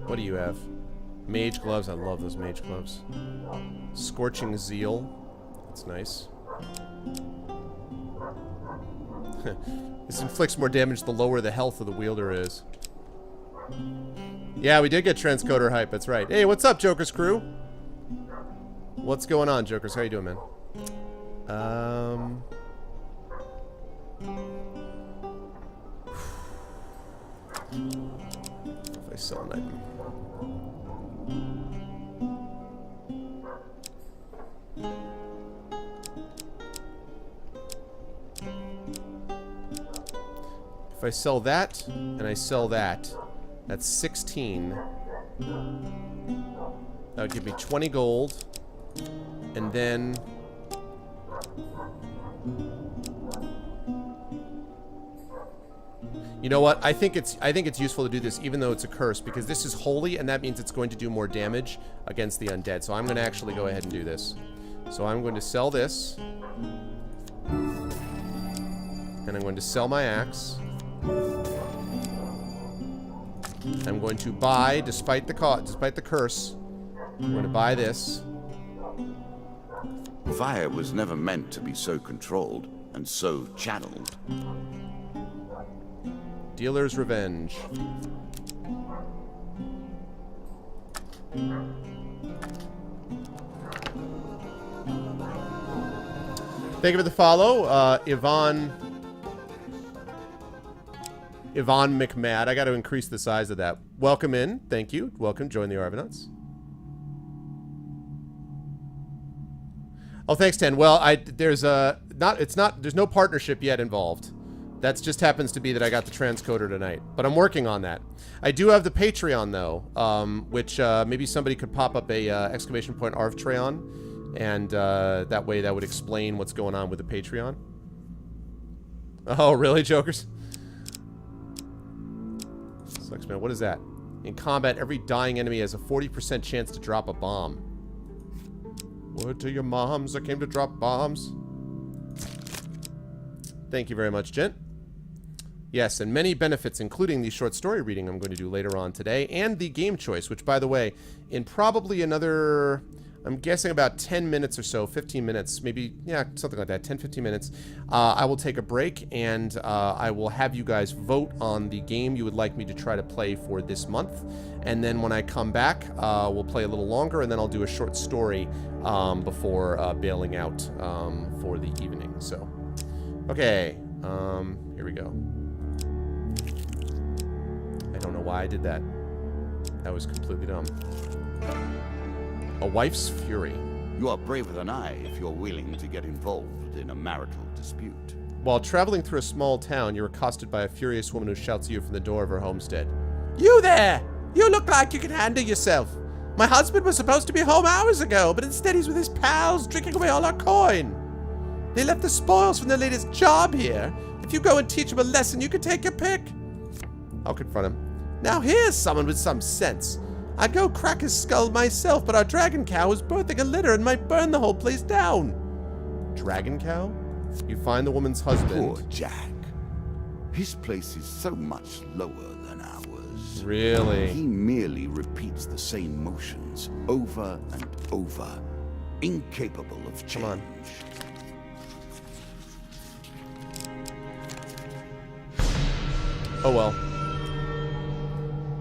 What do you have? Mage gloves. I love those mage gloves. Scorching zeal. That's nice. This inflicts more damage the lower the health of the wielder is. Yeah, we did get transcoder hype. That's right. Hey, what's up, Joker's crew? What's going on, Jokers? How you doing, man? If I sell an item. If I sell that, and I sell that, that's 16. That would give me 20 gold. And then... You know what? I think it's useful to do this even though it's a curse, because this is holy and that means it's going to do more damage against the undead. So I'm going to actually go ahead and do this. So I'm going to sell this. And I'm going to sell my axe. I'm going to buy, despite the curse, I'm going to buy this. Fire was never meant to be so controlled and so channeled. Dealer's Revenge. Thank you for the follow, Yvonne McMad. I got to increase the size of that. Welcome in. Thank you. Welcome. Join the Arvanauts. Oh, thanks, Ten. Well, there's no partnership yet involved. That just happens to be that I got the transcoder tonight, but I'm working on that. I do have the Patreon though, which maybe somebody could pop up a exclamation point Arvtreon, and that way that would explain what's going on with the Patreon. Oh, really, Jokers? Sucks, man. What is that? In combat, every dying enemy has a 40% chance to drop a bomb. Word to your moms, I came to drop bombs. Thank you very much, gent. Yes, and many benefits, including the short story reading I'm going to do later on today, and the game choice, which, by the way, in probably another, I'm guessing about 10 minutes or so, 15 minutes, maybe, yeah, something like that, 10, 15 minutes, I will take a break, and I will have you guys vote on the game you would like me to try to play for this month. And then when I come back, we'll play a little longer, and then I'll do a short story before bailing out for the evening. So, okay, here we go. I don't know why I did that. That was completely dumb. A wife's fury. You are braver than I if you're willing to get involved in a marital dispute. While traveling through a small town, you're accosted by a furious woman who shouts at you from the door of her homestead. You there! You look like you can handle yourself. My husband was supposed to be home hours ago, but instead he's with his pals drinking away all our coin. They left the spoils from their latest job here. If you go and teach him a lesson, you can take your pick. I'll confront him. Now here's someone with some sense. I'd go crack his skull myself, but our dragon cow is birthing a litter and might burn the whole place down. Dragon cow? You find the woman's husband. Poor Jack. His place is so much lower than ours. Really? He merely repeats the same motions over and over, incapable of change. Come on. Oh well.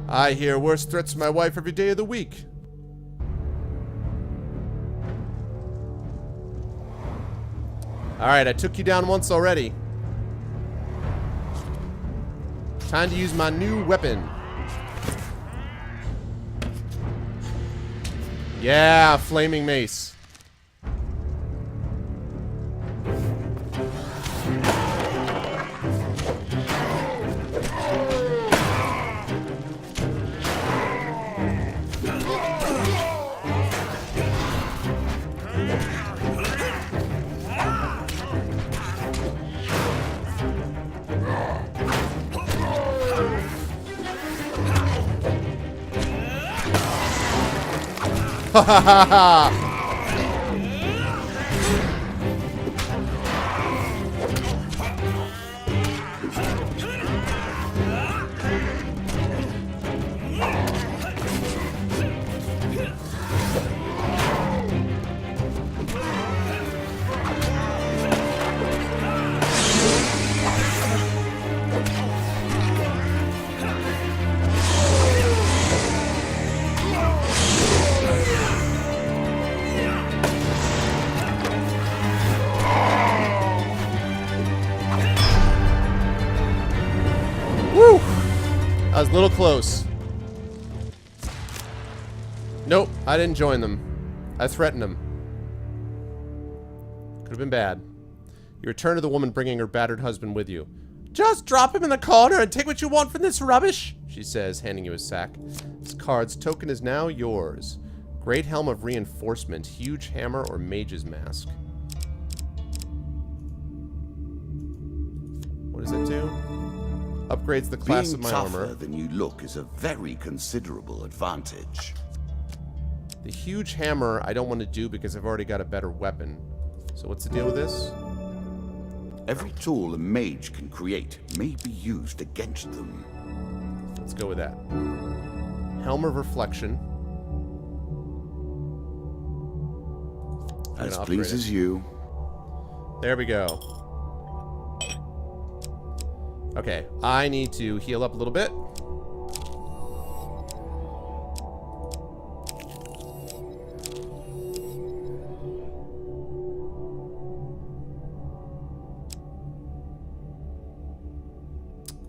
I hear worse threats from my wife every day of the week. Alright, I took you down once already. Time to use my new weapon. Yeah, flaming mace. Ha ha ha ha! I was a little close. Nope, I didn't join them. I threatened them. Could have been bad. You return to the woman bringing her battered husband with you. Just drop him in the corner and take what you want from this rubbish, she says, handing you a sack. This card's token is now yours. Great Helm of Reinforcement, Huge Hammer, or Mage's Mask. What does it do? Upgrades the class of my armor. Being tougher than you look is a very considerable advantage. The Huge Hammer I don't want to do because I've already got a better weapon. So what's the deal with this? Every tool a mage can create may be used against them. Let's go with that. Helm of Reflection. As pleases you. There we go. Okay, I need to heal up a little bit.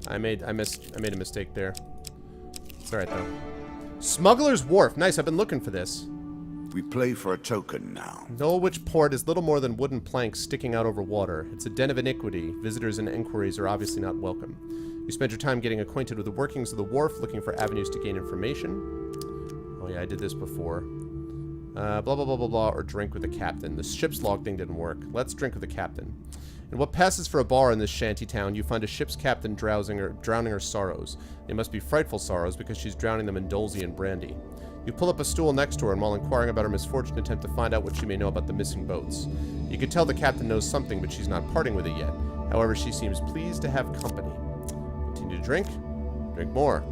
I made a mistake there. It's alright though. Smuggler's Wharf. Nice, I've been looking for this. We play for a token now. Norwich Port is little more than wooden planks sticking out over water. It's a den of iniquity. Visitors and inquiries are obviously not welcome. You spend your time getting acquainted with the workings of the wharf, looking for avenues to gain information. Oh yeah, I did this before. Blah, blah, blah, blah, blah, or drink with the captain. The ship's log thing didn't work. Let's drink with the captain. In what passes for a bar in this shanty town, you find a ship's captain drowning her sorrows. They must be frightful sorrows because she's drowning them in dolzy and brandy. You pull up a stool next to her and while inquiring about her misfortune, attempt to find out what she may know about the missing boats. You can tell the captain knows something, but she's not parting with it yet. However, she seems pleased to have company. Continue to drink. Drink more.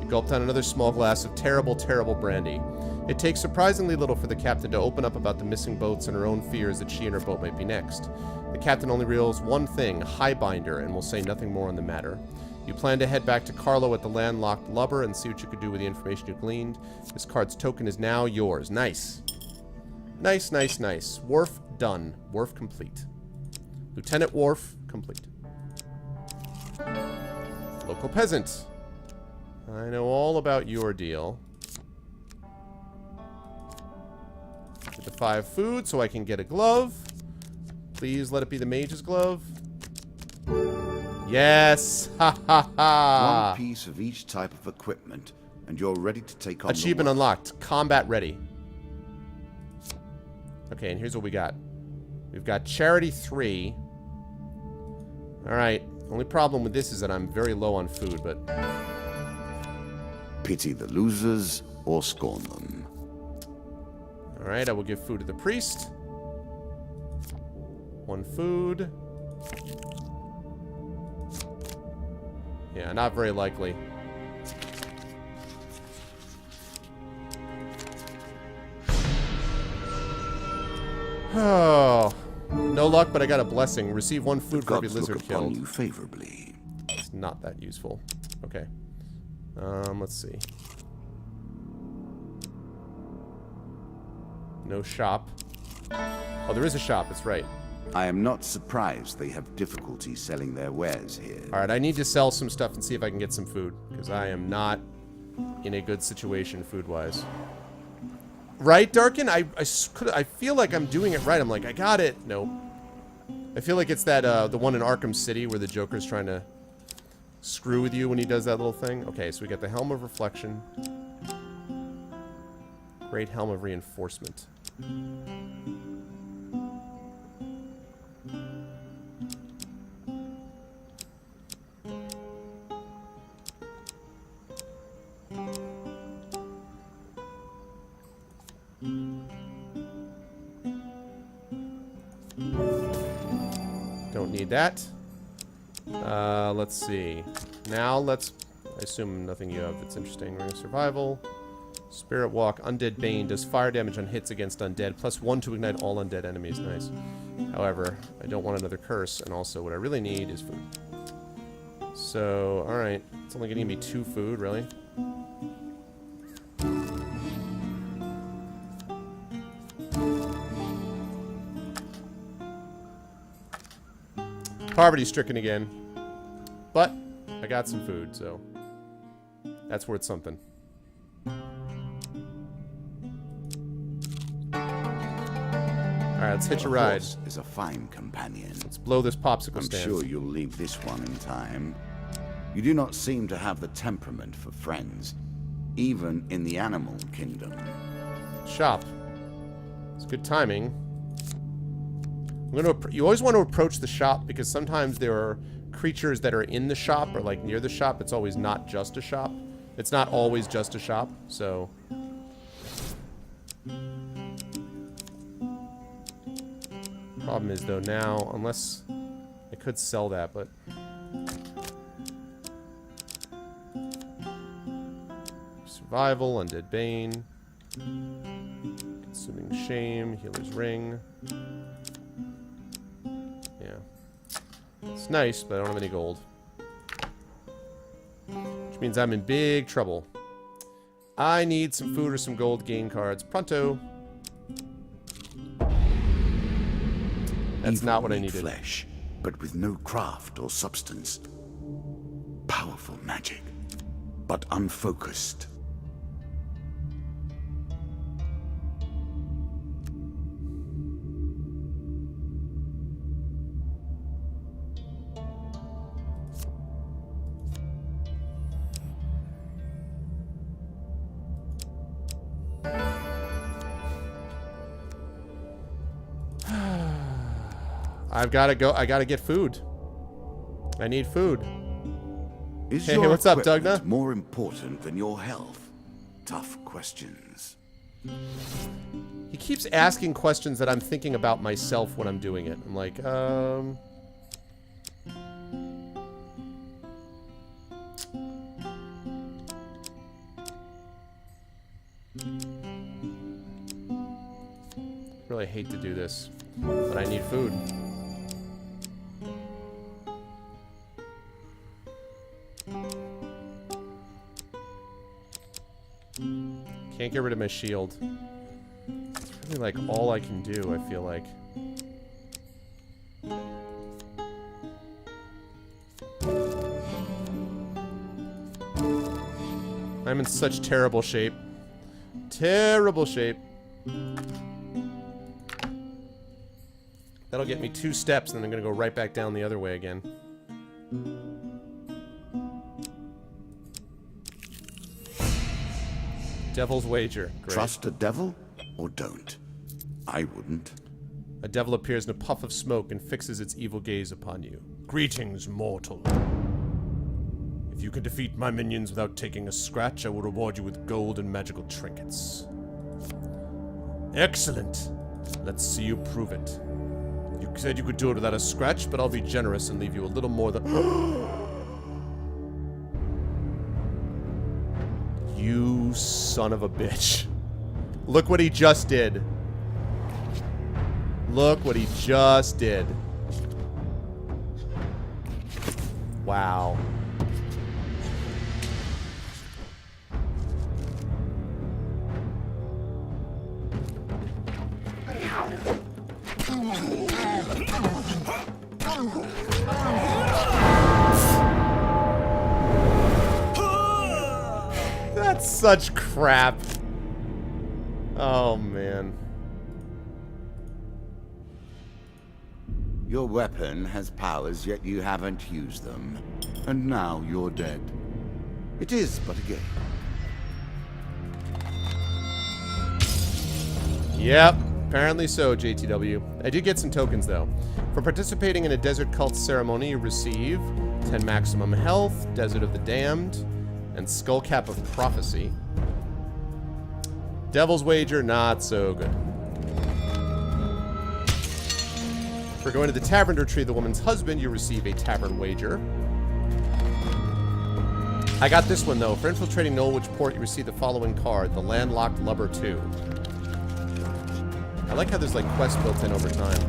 You gulp down another small glass of terrible, terrible brandy. It takes surprisingly little for the captain to open up about the missing boats and her own fears that she and her boat might be next. The captain only reveals one thing, Highbinder, and will say nothing more on the matter. You plan to head back to Carlo at the landlocked lubber and see what you could do with the information you gleaned. This card's token is now yours. Nice. Nice, nice, nice. Wharf done. Wharf complete. Lieutenant Wharf complete. Local peasant. I know all about your deal. Get the 5 food so I can get a glove. Please let it be the mage's glove. Yes! Ha ha ha! One piece of each type of equipment, and you're ready to take on Achievement the work. unlocked. Combat ready. Okay, and here's what we got. We've got Charity 3. Alright. Only problem with this is that I'm very low on food, but... Pity the losers or scorn them. Alright, I will give food to the priest. 1 food. Yeah, not very likely. Oh, no luck, but I got a blessing. Receive 1 food for every lizard look upon killed. you favorably. It's not that useful. Okay. Let's see. No shop. Oh, there is a shop. That's right. I am not surprised they have difficulty selling their wares here. Alright, I need to sell some stuff and see if I can get some food. Because I am not in a good situation food-wise. Right, Darkin? I feel like I'm doing it right. I'm like, I got it. Nope. I feel like it's that, the one in Arkham City where the Joker's trying to screw with you when he does that little thing. Okay, so we got the Helm of Reflection. Great Helm of Reinforcement. Don't need that. Let's see. Now let's... I assume nothing you have that's interesting. Ring of Survival. Spirit Walk. Undead Bane. Does fire damage on hits against undead. +1 to ignite all undead enemies. Nice. However, I don't want another curse. And also, what I really need is food. So, alright. It's only going to give me 2 food, really. Poverty-stricken again. But, I got some food, so... That's worth something. Alright, let's hitch a ride. Horse is a fine companion. Let's blow this popsicle I'm stand. sure you'll leave this one in time. You do not seem to have the temperament for friends, even in the animal kingdom. Shop. It's good timing. You always want to approach the shop because sometimes there are creatures that are in the shop or like near the shop. It's always not just a shop. It's not always just a shop, so... Problem is though now, unless I could sell that, but... Survival, Undead Bane. Consuming Shame, Healer's Ring. Yeah. It's nice, but I don't have any gold. Which means I'm in big trouble. I need some food or some gold gain cards. Pronto. That's not what I needed. Flesh, but with no craft or substance. Powerful magic, but unfocused. I've got to go. I got to get food. I need food. Is Hey, your what's up, equipment Dougna? more important than your health? Tough questions. He keeps asking questions that I'm thinking about myself when I'm doing it. I'm like, really hate to do this, but I need food. Can't get rid of my shield. It's really like all I can do, I feel like. I'm in such terrible shape. Terrible shape. That'll get me 2 steps, and then I'm gonna go right back down the other way again. Devil's Wager. Great. Trust a devil or don't? I wouldn't. A devil appears in a puff of smoke and fixes its evil gaze upon you. Greetings, mortal. If you can defeat my minions without taking a scratch, I will reward you with gold and magical trinkets. Excellent. Let's see you prove it. You said you could do it without a scratch, but I'll be generous and leave you a little more than... You son of a bitch. Look what he just did. Look what he just did. Wow. That's such crap. Oh, man. Your weapon has powers, yet you haven't used them. And now you're dead. It is but a game. Yep, apparently so, JTW. I did get some tokens, though. For participating in a desert cult ceremony, you receive 10 maximum health, Desert of the Damned, and Skullcap of Prophecy. Devil's Wager, not so good. For going to the tavern to retrieve the woman's husband, you receive a tavern wager. I got this one, though. For infiltrating Knollwich Port, you receive the following card, the Landlocked Lubber 2. I like how there's, like, quests built in over time.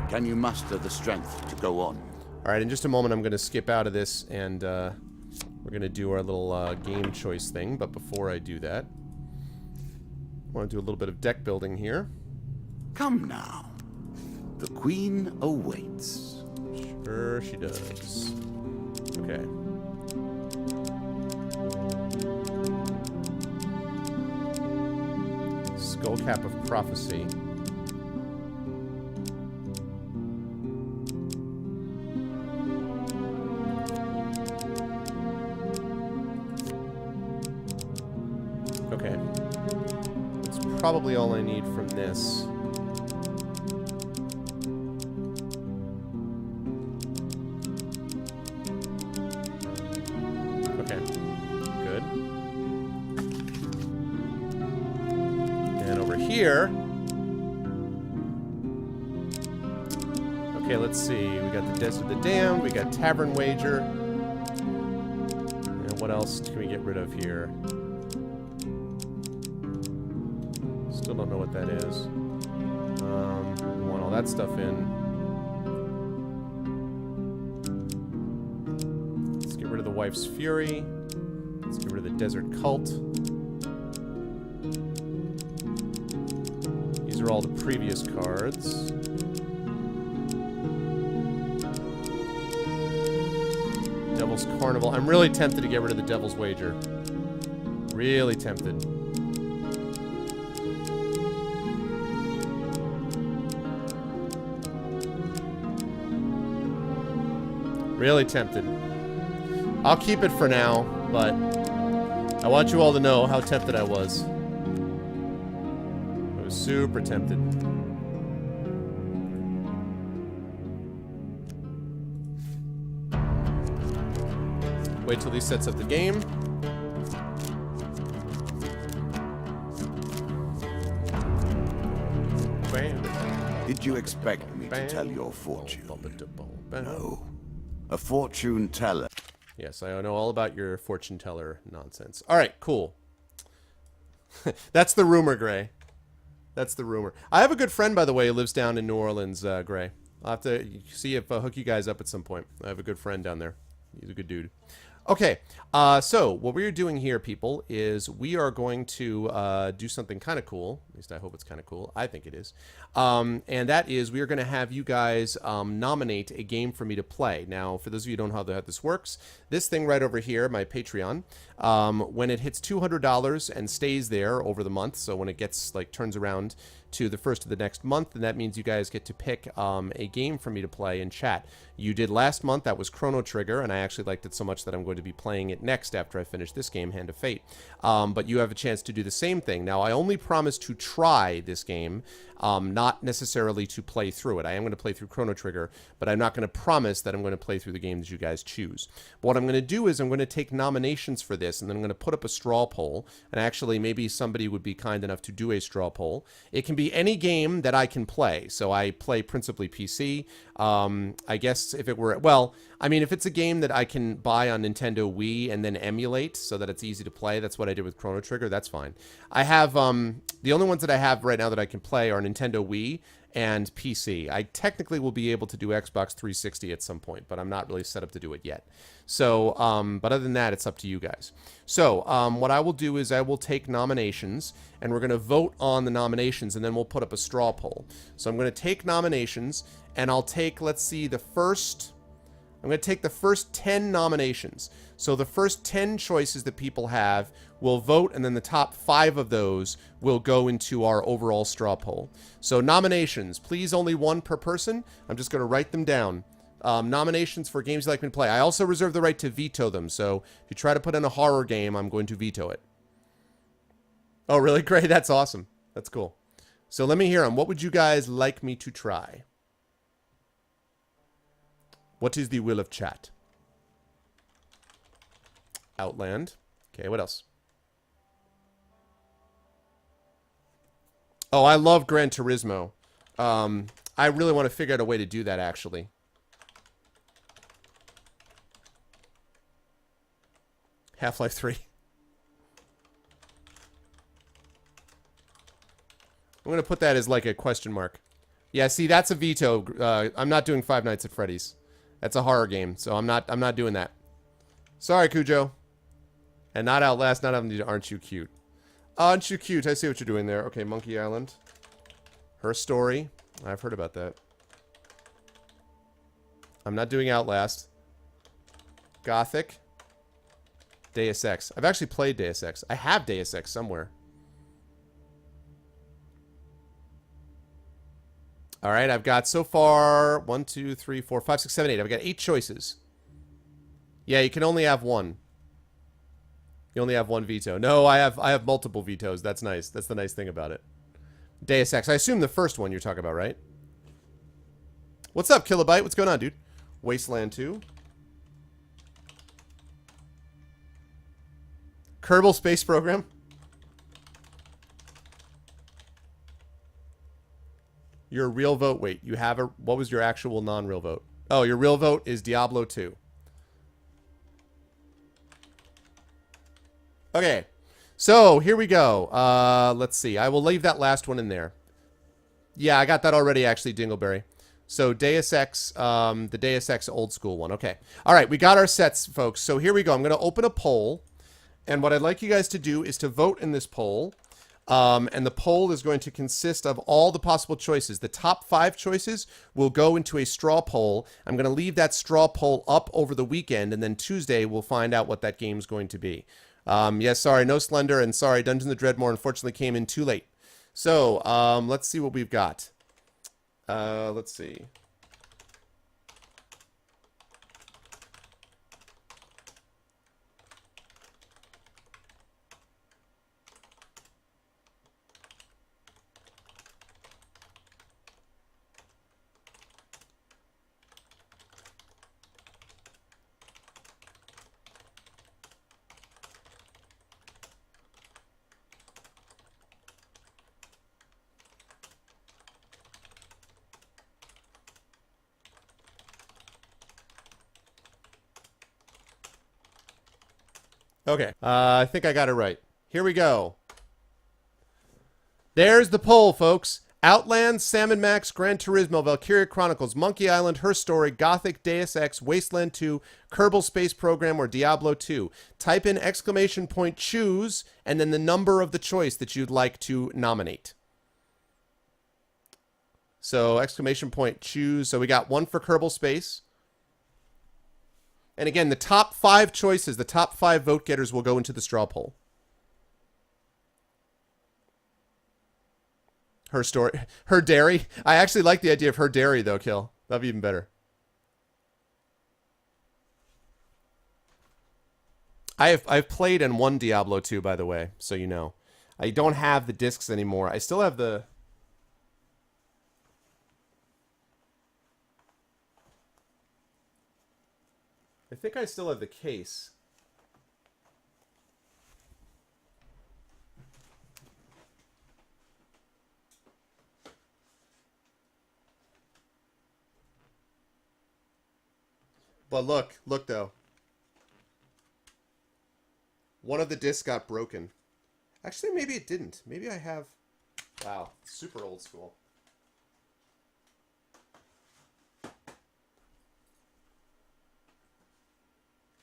Can you muster the strength to go on? Alright, in just a moment, I'm going to skip out of this, and we're going to do our little game choice thing. But before I do that, I want to do a little bit of deck building here. Come now. The Queen awaits. Sure she does. Okay. Skullcap of Prophecy. Okay. That's probably all I need from this. Okay. Good. And over here... Okay, let's see. We got the Desert of the Damned. We got Tavern Wager. And what else can we get rid of here? Still don't know what that is. Want all that stuff in. Let's get rid of the Wife's Fury. Let's get rid of the Desert Cult. These are all the previous cards. Devil's Carnival. I'm really tempted to get rid of the Devil's Wager. Really tempted. Really tempted. I'll keep it for now, but I want you all to know how tempted I was. I was super tempted. Wait till he sets up the game. Did you expect me to tell your fortune? No. A fortune teller. Yes, I know all about your fortune teller nonsense. All right, cool. That's the rumor, Gray. That's the rumor. I have a good friend, by the way, who lives down in New Orleans, Gray. I'll have to see if I'll hook you guys up at some point. I have a good friend down there. He's a good dude. Okay, so what we're doing here, people, is we are going to do something kind of cool. At least I hope it's kind of cool. I think it is. And that is we are going to have you guys nominate a game for me to play. Now, for those of you who don't know how this works, this thing right over here, my Patreon, when it hits $200 and stays there over the month, so when it gets, like, turns around to the first of the next month, and that means you guys get to pick a game for me to play in chat. You did last month, that was Chrono Trigger, and I actually liked it so much that I'm going to be playing it next after I finish this game, Hand of Fate. But you have a chance to do the same thing. Now, I only promise to try this game, not necessarily to play through it. I am going to play through Chrono Trigger, but I'm not going to promise that I'm going to play through the games you guys choose. But what I'm going to do is I'm going to take nominations for this, and then I'm going to put up a straw poll, and actually maybe somebody would be kind enough to do a straw poll. It can be any game that I can play. So I play principally PC. I guess if it were, well, I mean, if it's a game that I can buy on Nintendo Wii and then emulate so that it's easy to play, that's what I did with Chrono Trigger, that's fine. I have, the only ones that I have right now that I can play are Nintendo Wii and PC. I technically will be able to do Xbox 360 at some point, but I'm not really set up to do it yet. So, but other than that, it's up to you guys. So, what I will do is I will take nominations, and we're going to vote on the nominations, and then we'll put up a straw poll. So I'm going to take nominations, and I'll take, let's see, I'm going to take the first 10 nominations. So the first 10 choices that people have will vote, and then the top 5 of those will go into our overall straw poll. So nominations, please only one per person. I'm just going to write them down. Nominations for games you like me to play. I also reserve the right to veto them. So if you try to put in a horror game, I'm going to veto it. Oh, really? Great. That's awesome. That's cool. So let me hear them. What would you guys like me to try? What is the will of chat? Outland. Okay, what else? Oh, I love Gran Turismo. I really want to figure out a way to do that, actually. Half-Life 3. I'm going to put that as like a question mark. Yeah, see, that's a veto. I'm not doing Five Nights at Freddy's. That's a horror game, so I'm not doing that. Sorry, Cujo. And not Outlast, not Aren't You Cute? Aren't You Cute? I see what you're doing there. Okay, Monkey Island. Her Story. I've heard about that. I'm not doing Outlast. Gothic. Deus Ex. I've actually played Deus Ex. I have Deus Ex somewhere. All right, I've got so far 1, 2, 3, 4, 5, 6, 7, 8. I've got 8 choices. Yeah, you can only have one. You only have one veto. No, I have multiple vetoes. That's nice. That's the nice thing about it. Deus Ex. I assume the first one you're talking about, right? What's up, Kilobyte? What's going on, dude? Wasteland 2. Kerbal Space Program. Your real vote. Wait, you have a... What was your actual non-real vote? Oh, your real vote is Diablo 2. Okay. So, here we go. Let's see. I will leave that last one in there. Yeah, I got that already, actually, Dingleberry. So, Deus Ex, the Deus Ex old school one. Okay. All right, we got our sets, folks. So, here we go. I'm going to open a poll. And what I'd like you guys to do is to vote in this poll. And the poll is going to consist of all the possible choices. The top 5 choices will go into a straw poll. I'm going to leave that straw poll up over the weekend, and then Tuesday we'll find out what that game's going to be. Yes, sorry, no Slender, and sorry, Dungeons of Dreadmore unfortunately came in too late. So, let's see what we've got. Let's see. Okay, I think I got it right. Here we go. There's the poll, folks. Outland, Salmon Max, Gran Turismo, Valkyria Chronicles, Monkey Island, Her Story, Gothic, Deus Ex, Wasteland 2, Kerbal Space Program, or Diablo 2. Type in ! choose, and then the number of the choice that you'd like to nominate. So, ! choose. So we got 1 for Kerbal Space. And again, the top 5 choices, the top 5 vote getters will go into the straw poll. Her Story. Her Dairy. I actually like the idea of Her Dairy, though, Kill. That'd be even better. I've played and won Diablo 2, by the way, so you know. I don't have the discs anymore. I still have the... I think I still have the case. But look though. One of the discs got broken. Actually, maybe it didn't. Maybe I have... Wow, super old school.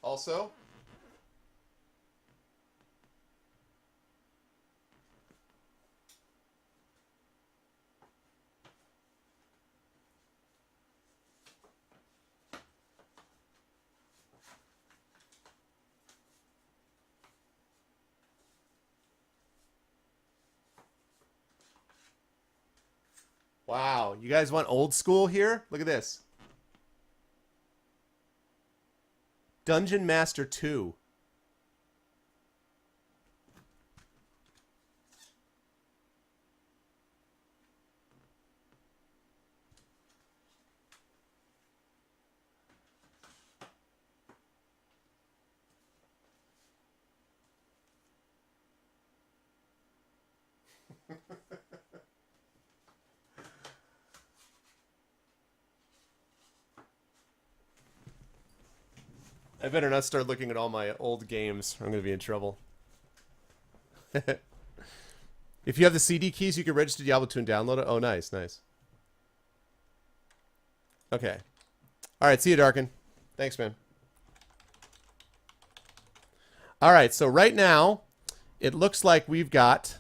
Also, wow, you guys want old school here? Look at this. Dungeon Master 2. I better not start looking at all my old games. I'm going to be in trouble. If you have the CD keys, you can register Diablo 2 and download it. Oh, nice, nice. Okay. All right, see you, Darkin. Thanks, man. All right, so right now, it looks like we've got...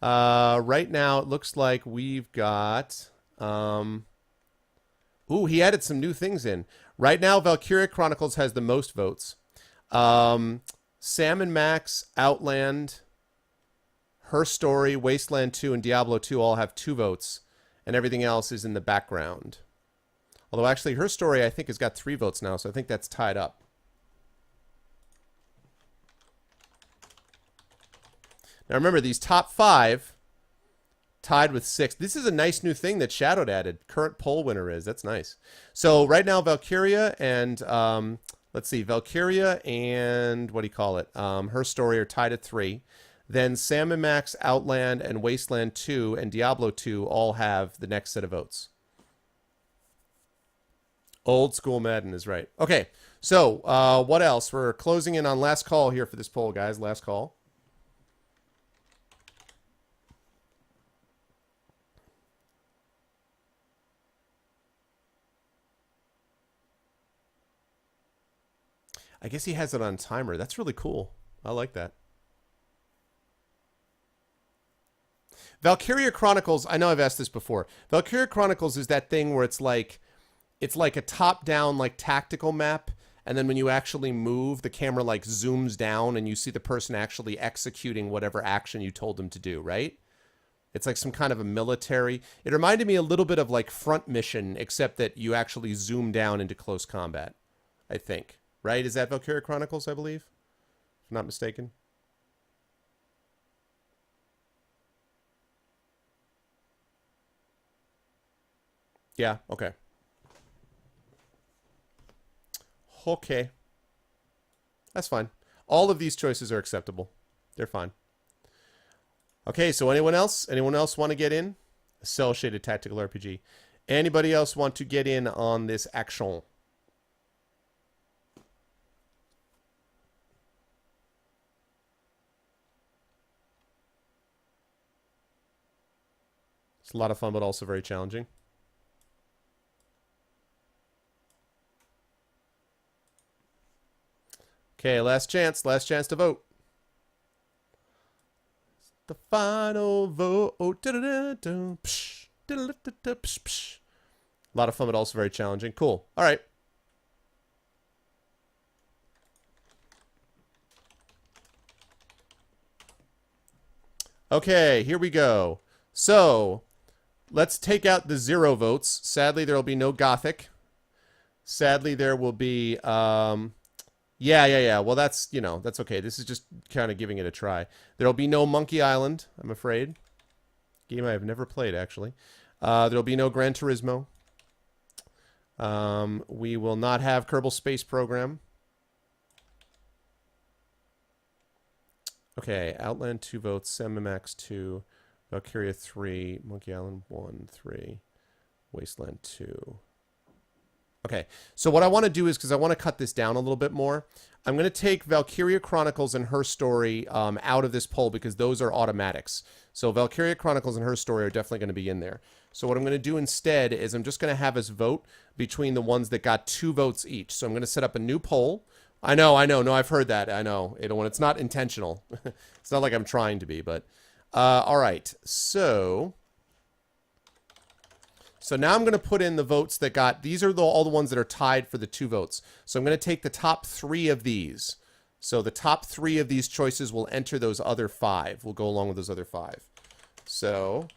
right now, it looks like we've got... Ooh, he added some new things in. Right now, Valkyria Chronicles has the most votes. Sam and Max, Outland, Her Story, Wasteland 2, and Diablo 2 all have 2 votes, and everything else is in the background. Although, actually, Her Story, I think, has got 3 votes now, so I think that's tied up. Now, remember, these top 5 tied with 6. This is a nice new thing that Shadowed added. Current poll winner is. That's nice. So, right now, Valkyria and... let's see, Valkyria and what do you call it? Her Story are tied at 3. Then Sam and Max, Outland, and Wasteland 2 and Diablo 2 all have the next set of votes. Old school Madden is right. Okay, so what else? We're closing in on last call here for this poll, guys. Last call. I guess he has it on timer. That's really cool. I like that. Valkyria Chronicles, I know I've asked this before. Valkyria Chronicles is that thing where it's like a top-down like tactical map, and then when you actually move, the camera like zooms down and you see the person actually executing whatever action you told them to do, right? It's like some kind of a military. It reminded me a little bit of like Front Mission, except that you actually zoom down into close combat, I think. Right? Is that Valkyria Chronicles, I believe? If I'm not mistaken. Yeah, okay. Okay. That's fine. All of these choices are acceptable. They're fine. Okay, so anyone else? Anyone else want to get in? A cel-shaded tactical RPG. Anybody else want to get in on this action? It's a lot of fun, but also very challenging. Okay, last chance to vote. The final vote. A lot of fun, but also very challenging. Cool. All right. Okay, here we go. So, let's take out the 0 votes. Sadly, there will be no Gothic. Sadly, there will be... Yeah. Well, that's, you know, that's okay. This is just kind of giving it a try. There'll be no Monkey Island, I'm afraid. Game I have never played, actually. There'll be no Gran Turismo. We will not have Kerbal Space Program. Okay, Outland 2 votes, Sam and Max 2, Valkyria 3, Monkey Island 1, 3, Wasteland 2. Okay, so what I want to do is, because I want to cut this down a little bit more, I'm going to take Valkyria Chronicles and Her Story out of this poll because those are automatics. So Valkyria Chronicles and Her Story are definitely going to be in there. So what I'm going to do instead is I'm just going to have us vote between the ones that got 2 votes each. So I'm going to set up a new poll. I know. No, I've heard that. I know. It's not intentional. It's not like I'm trying to be, but... all right, so now I'm going to put in the votes that got... These are all the ones that are tied for the 2 votes. So I'm going to take the top 3 of these. So the top 3 of these choices will enter those other 5. We'll go along with those other 5. So...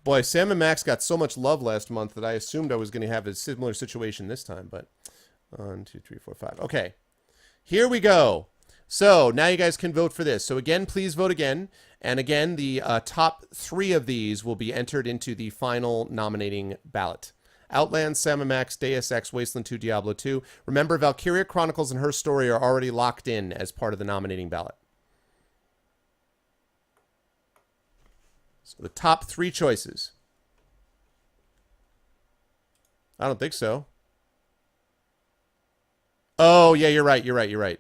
Boy, Sam and Max got so much love last month that I assumed I was going to have a similar situation this time, but... 1, 2, 3, 4, 5. Okay. Here we go. So, now you guys can vote for this. So, again, please vote again. And again, the top 3 of these will be entered into the final nominating ballot. Outland, Sam and Max, Deus Ex, Wasteland 2, Diablo 2. Remember, Valkyria Chronicles and Her Story are already locked in as part of the nominating ballot. So, the top 3 choices. I don't think so. Oh, yeah, you're right.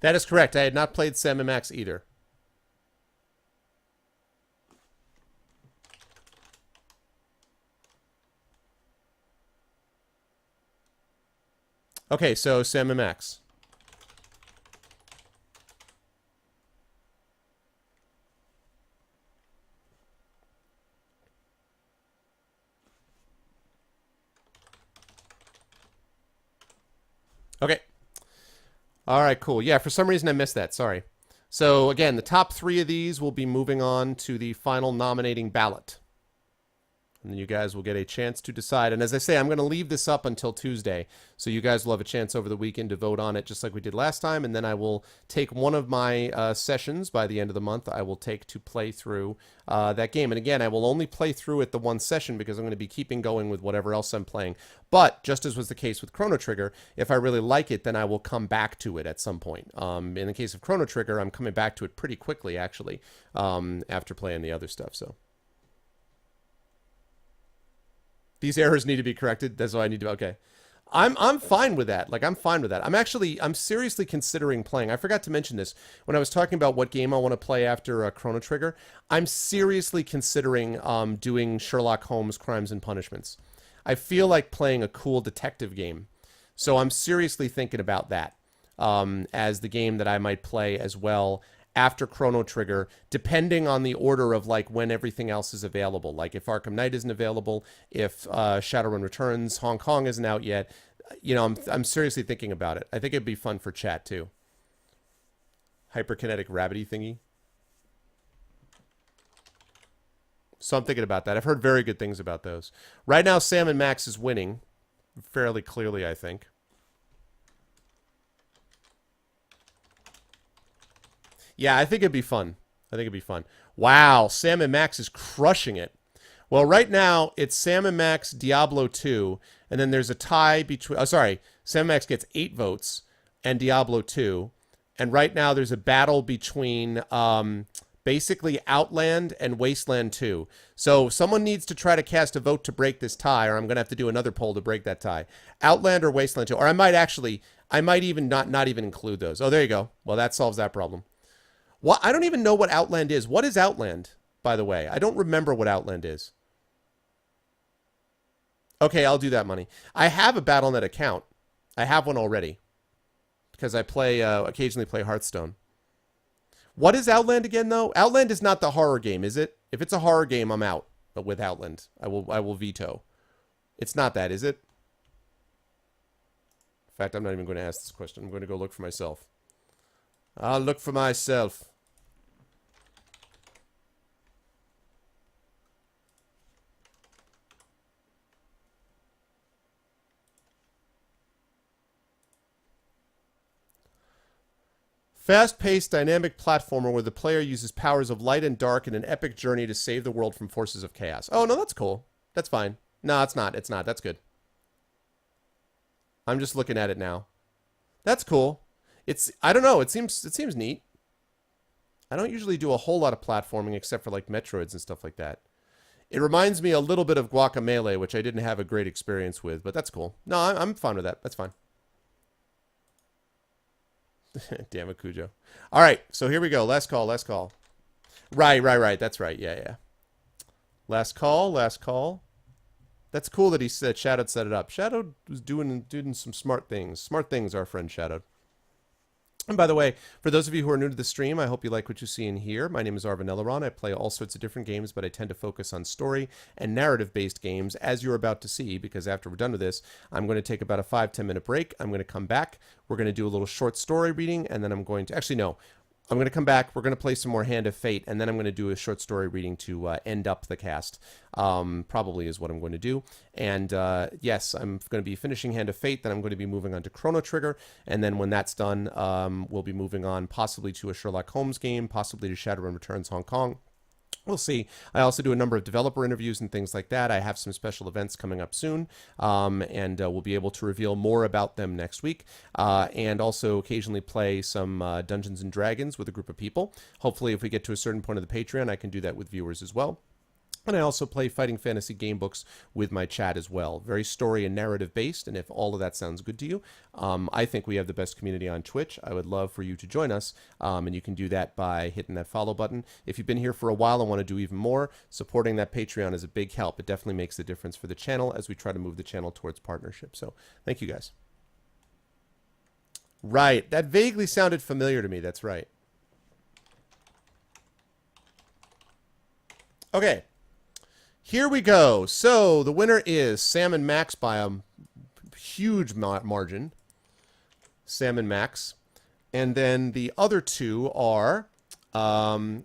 That is correct. I had not played Sam and Max either. Okay, so Sam and Max. Okay. All right, cool. Yeah, for some reason I missed that. Sorry. So again, the top 3 of these will be moving on to the final nominating ballot. And then you guys will get a chance to decide. And as I say, I'm going to leave this up until Tuesday. So you guys will have a chance over the weekend to vote on it just like we did last time. And then I will take one of my sessions by the end of the month. I will take to play through that game. And again, I will only play through it the one session because I'm going to be keeping going with whatever else I'm playing. But just as was the case with Chrono Trigger, if I really like it, then I will come back to it at some point. In the case of Chrono Trigger, I'm coming back to it pretty quickly, actually, after playing the other stuff. So these errors need to be corrected. That's why I need to. Okay. I'm fine with that. Like, I'm fine with that. I'm seriously considering playing. I forgot to mention this when I was talking about what game I want to play after Chrono Trigger. I'm seriously considering doing Sherlock Holmes Crimes and Punishments. I feel like playing a cool detective game. So I'm seriously thinking about that as the game that I might play as well after Chrono Trigger, depending on the order of like when everything else is available. Like if Arkham Knight isn't available, if Shadowrun Returns, Hong Kong isn't out yet, you know, I'm seriously thinking about it. I think it'd be fun for chat too. Hyperkinetic rabbity thingy. So I'm thinking about that. I've heard very good things about those. Right now, Sam and Max is winning fairly clearly, I think. Yeah, I think it'd be fun. I think it'd be fun. Wow, Sam and Max is crushing it. Well, right now, it's Sam and Max, Diablo 2, and then there's a tie between... Oh, sorry. Sam and Max gets 8 votes, and Diablo 2. And right now, there's a battle between basically Outland and Wasteland 2. So someone needs to try to cast a vote to break this tie, or I'm going to have to do another poll to break that tie. Outland or Wasteland 2. Or I might even not even include those. Oh, there you go. Well, that solves that problem. What? I don't even know what Outland is. What is Outland, by the way? I don't remember what Outland is. Okay, I'll do that, Money. I have a Battle.net account. I have one already. Because I play, occasionally play Hearthstone. What is Outland again, though? Outland is not the horror game, is it? If it's a horror game, I'm out with Outland. I will veto. It's not that, is it? In fact, I'm not even going to ask this question. I'm going to go look for myself. I'll look for myself. Fast-paced, dynamic platformer where the player uses powers of light and dark in an epic journey to save the world from forces of chaos. Oh, no, that's cool. That's fine. No, it's not. It's not. That's good. I'm just looking at it now. That's cool. I don't know. It seems neat. I don't usually do a whole lot of platforming except for like Metroids and stuff like that. It reminds me a little bit of Guacamelee, which I didn't have a great experience with, but that's cool. No, I'm fine with that. That's fine. Damn it, Cujo. All right, so here we go. Last call, last call. Right. That's right. Yeah. Last call. That's cool that he said Shadow set it up. Shadow was doing some smart things. Smart things, our friend Shadow. And by the way, for those of you who are new to the stream, I hope you like what you see in here. My name is Arvin Eleron. I play all sorts of different games, but I tend to focus on story and narrative-based games, as you're about to see, because after we're done with this, I'm going to take about a 5-10 minute break. I'm going to come back. We're going to do a little short story reading, and then I'm going to... Actually, no. I'm going to come back. We're going to play some more Hand of Fate, and then I'm going to do a short story reading to end up the cast. Probably is what I'm going to do. And yes, I'm going to be finishing Hand of Fate, then I'm going to be moving on to Chrono Trigger, and then when that's done, we'll be moving on possibly to a Sherlock Holmes game, possibly to Shadowrun Returns Hong Kong. We'll see. I also do a number of developer interviews and things like that. I have some special events coming up soon, and we'll be able to reveal more about them next week, and also occasionally play some Dungeons & Dragons with a group of people. Hopefully, if we get to a certain point of the Patreon, I can do that with viewers as well. And I also play Fighting Fantasy game books with my chat as well. Very story and narrative based. And if all of that sounds good to you, I think we have the best community on Twitch. I would love for you to join us. And you can do that by hitting that follow button. If you've been here for a while and want to do even more, supporting that Patreon is a big help. It definitely makes a difference for the channel as we try to move the channel towards partnership. So thank you guys. Right. That vaguely sounded familiar to me. That's right. Okay. Here we go. So the winner is Sam and Max by a huge margin. Sam and Max. And then the other two are... Sam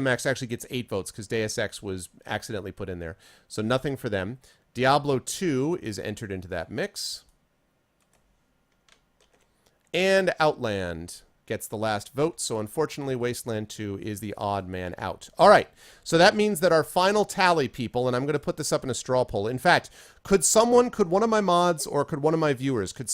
Max actually gets 8 votes because Deus Ex was accidentally put in there. So nothing for them. Diablo 2 is entered into that mix. And Outland gets the last vote. So unfortunately, Wasteland 2 is the odd man out. All right. So that means that our final tally, people, and I'm going to put this up in a straw poll. In fact, could one of my mods or could one of my viewers, would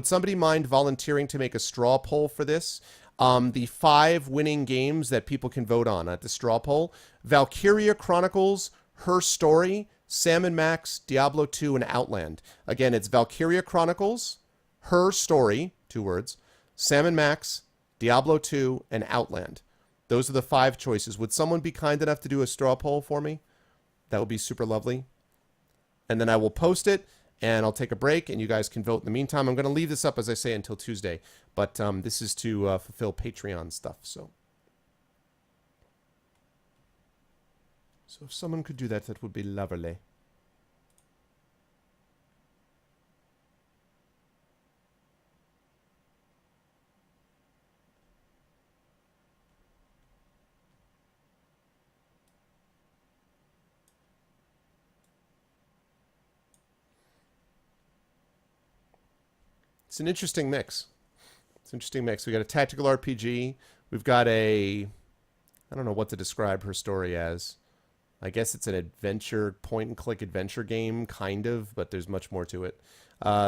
somebody mind volunteering to make a straw poll for this? The 5 winning games that people can vote on at the straw poll: Valkyria Chronicles, Her Story, Sam and Max, Diablo 2, and Outland. Again, it's Valkyria Chronicles, Her Story, 2 words, Sam and Max, Diablo 2, and Outland. Those are the 5 choices. Would someone be kind enough to do a straw poll for me? That would be super lovely. And then I will post it, and I'll take a break, and you guys can vote in the meantime. I'm going to leave this up, as I say, until Tuesday. But this is to fulfill Patreon stuff. So if someone could do that, that would be lovely. It's an interesting mix. It's an interesting mix. We got a tactical RPG. We've got I don't know what to describe Her Story as. I guess it's an adventure, point-and-click adventure game, kind of, but there's much more to it.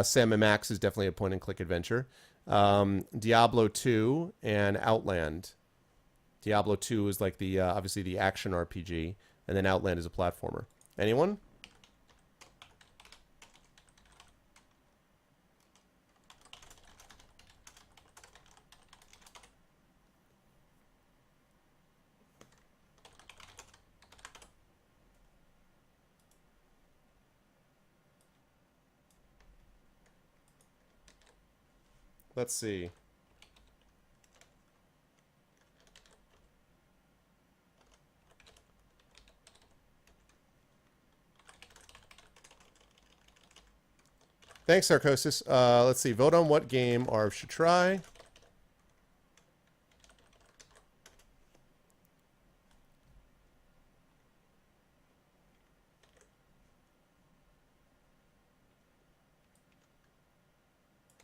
Sam and Max is definitely a point-and-click adventure. Diablo 2 and Outland. Diablo 2 is like the obviously the action RPG, and then Outland is a platformer. Anyone? Let's see. Thanks, Sarcosis. Let's see. Vote on what game Arv should try.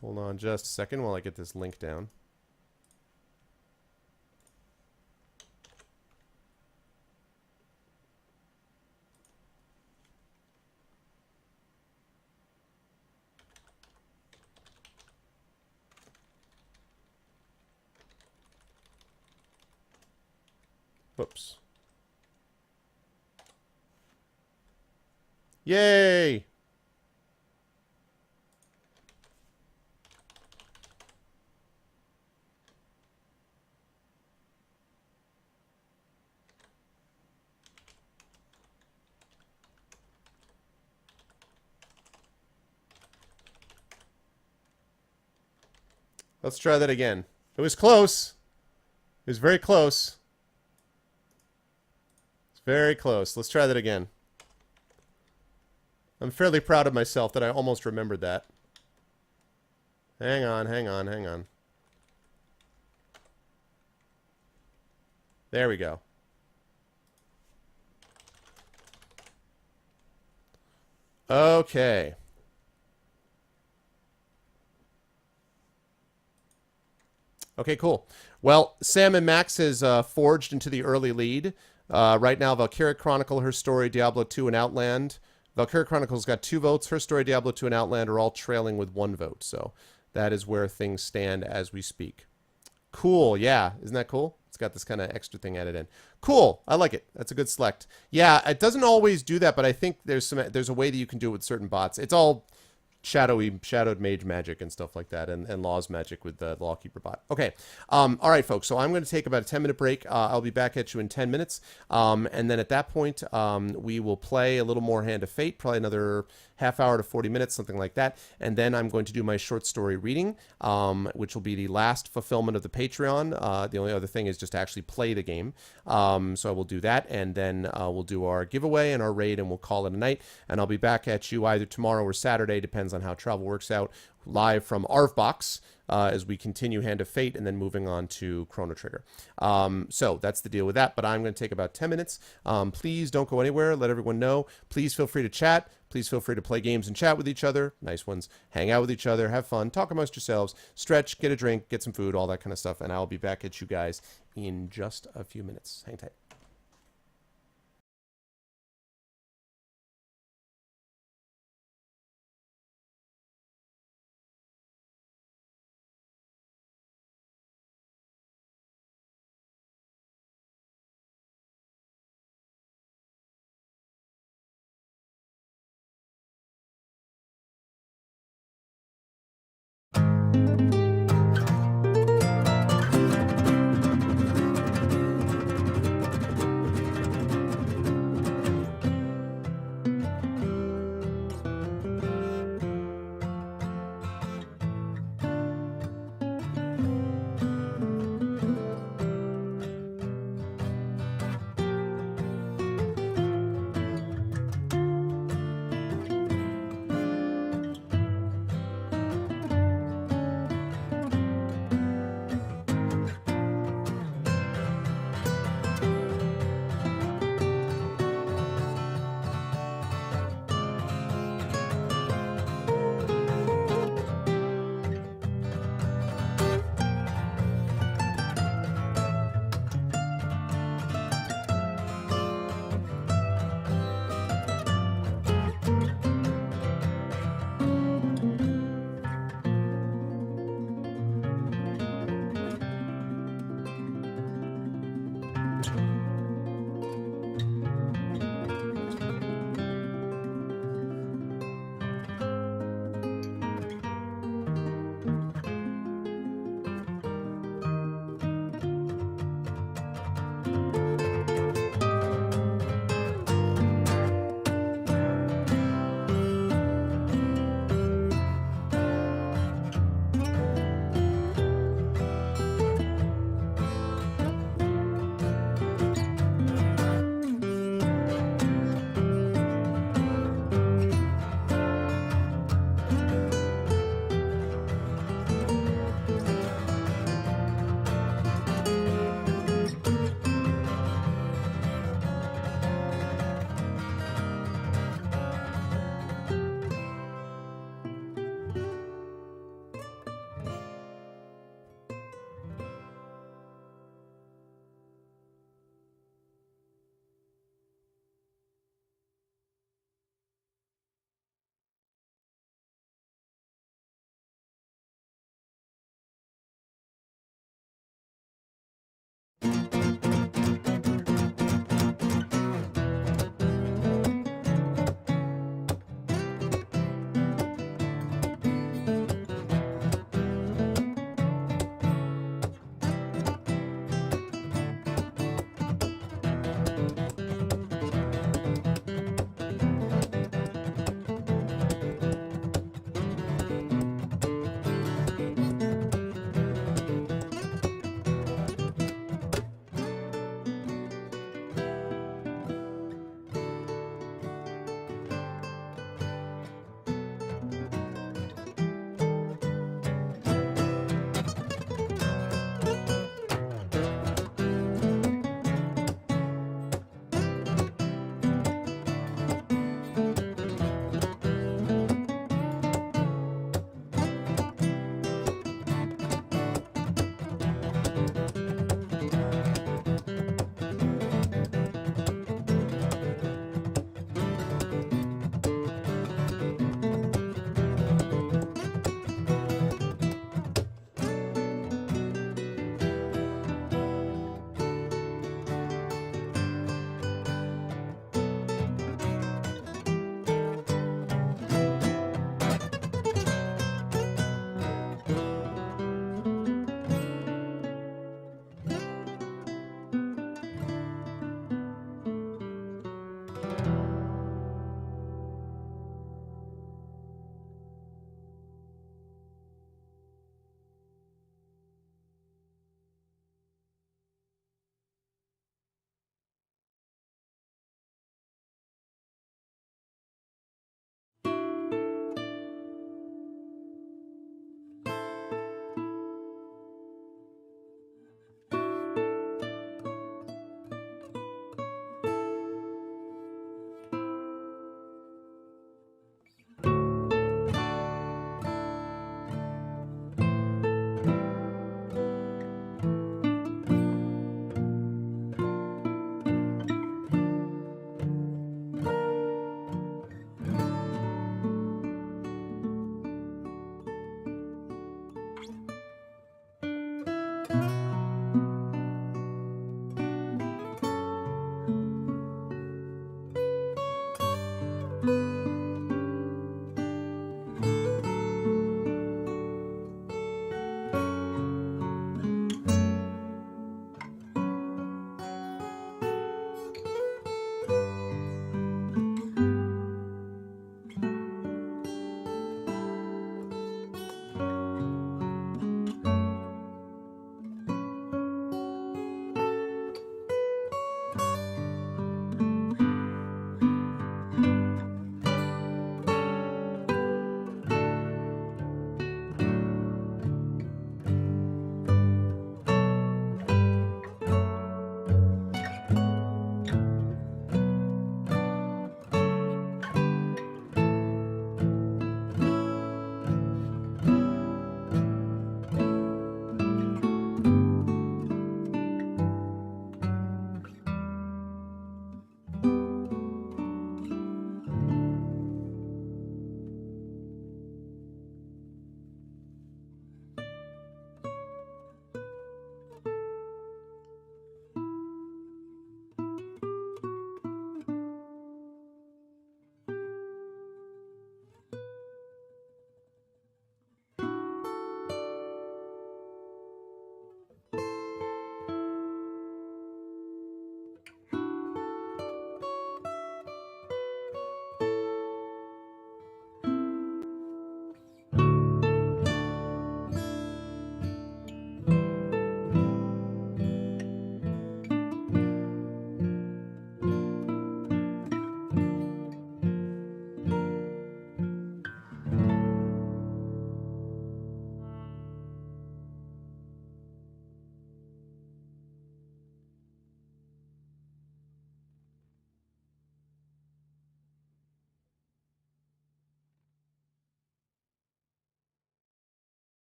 Hold on just a second while I get this link down. Whoops. Yay! Let's try that again. It was close. It was very close. It's very close. Let's try that again. I'm fairly proud of myself that I almost remembered that. Hang on, hang on, hang on. There we go. Okay. Okay, cool. Well, Sam and Max has forged into the early lead. Right now, Valkyria Chronicle, Her Story, Diablo 2, and Outland. Valkyria Chronicle's got 2 votes. Her Story, Diablo 2, and Outland are all trailing with 1 vote. So that is where things stand as we speak. Cool. Yeah. Isn't that cool? It's got this kind of extra thing added in. Cool. I like it. That's a good select. Yeah, it doesn't always do that, but I think there's a way that you can do it with certain bots. It's all shadowed mage magic and stuff like that, and laws magic with the Lawkeeper bot. Okay. All right, folks. So I'm going to take about a 10-minute break. I'll be back at you in 10 minutes. And then at that point, we will play a little more Hand of Fate, probably another half hour to 40 minutes, something like that. And then I'm going to do my short story reading, which will be the last fulfillment of the Patreon. The only other thing is just to actually play the game. So I will do that, and then we'll do our giveaway and our raid, and we'll call it a night. And I'll be back at you either tomorrow or Saturday, depends on how travel works out, live from Arvbox as we continue Hand of Fate and then moving on to Chrono Trigger. So that's the deal with that, but I'm going to take about 10 minutes. Please don't go anywhere. Let everyone know. Please feel free to chat. Please feel free to play games and chat with each other. Nice ones. Hang out with each other. Have fun. Talk amongst yourselves. Stretch. Get a drink. Get some food. All that kind of stuff. And I'll be back at you guys in just a few minutes. Hang tight.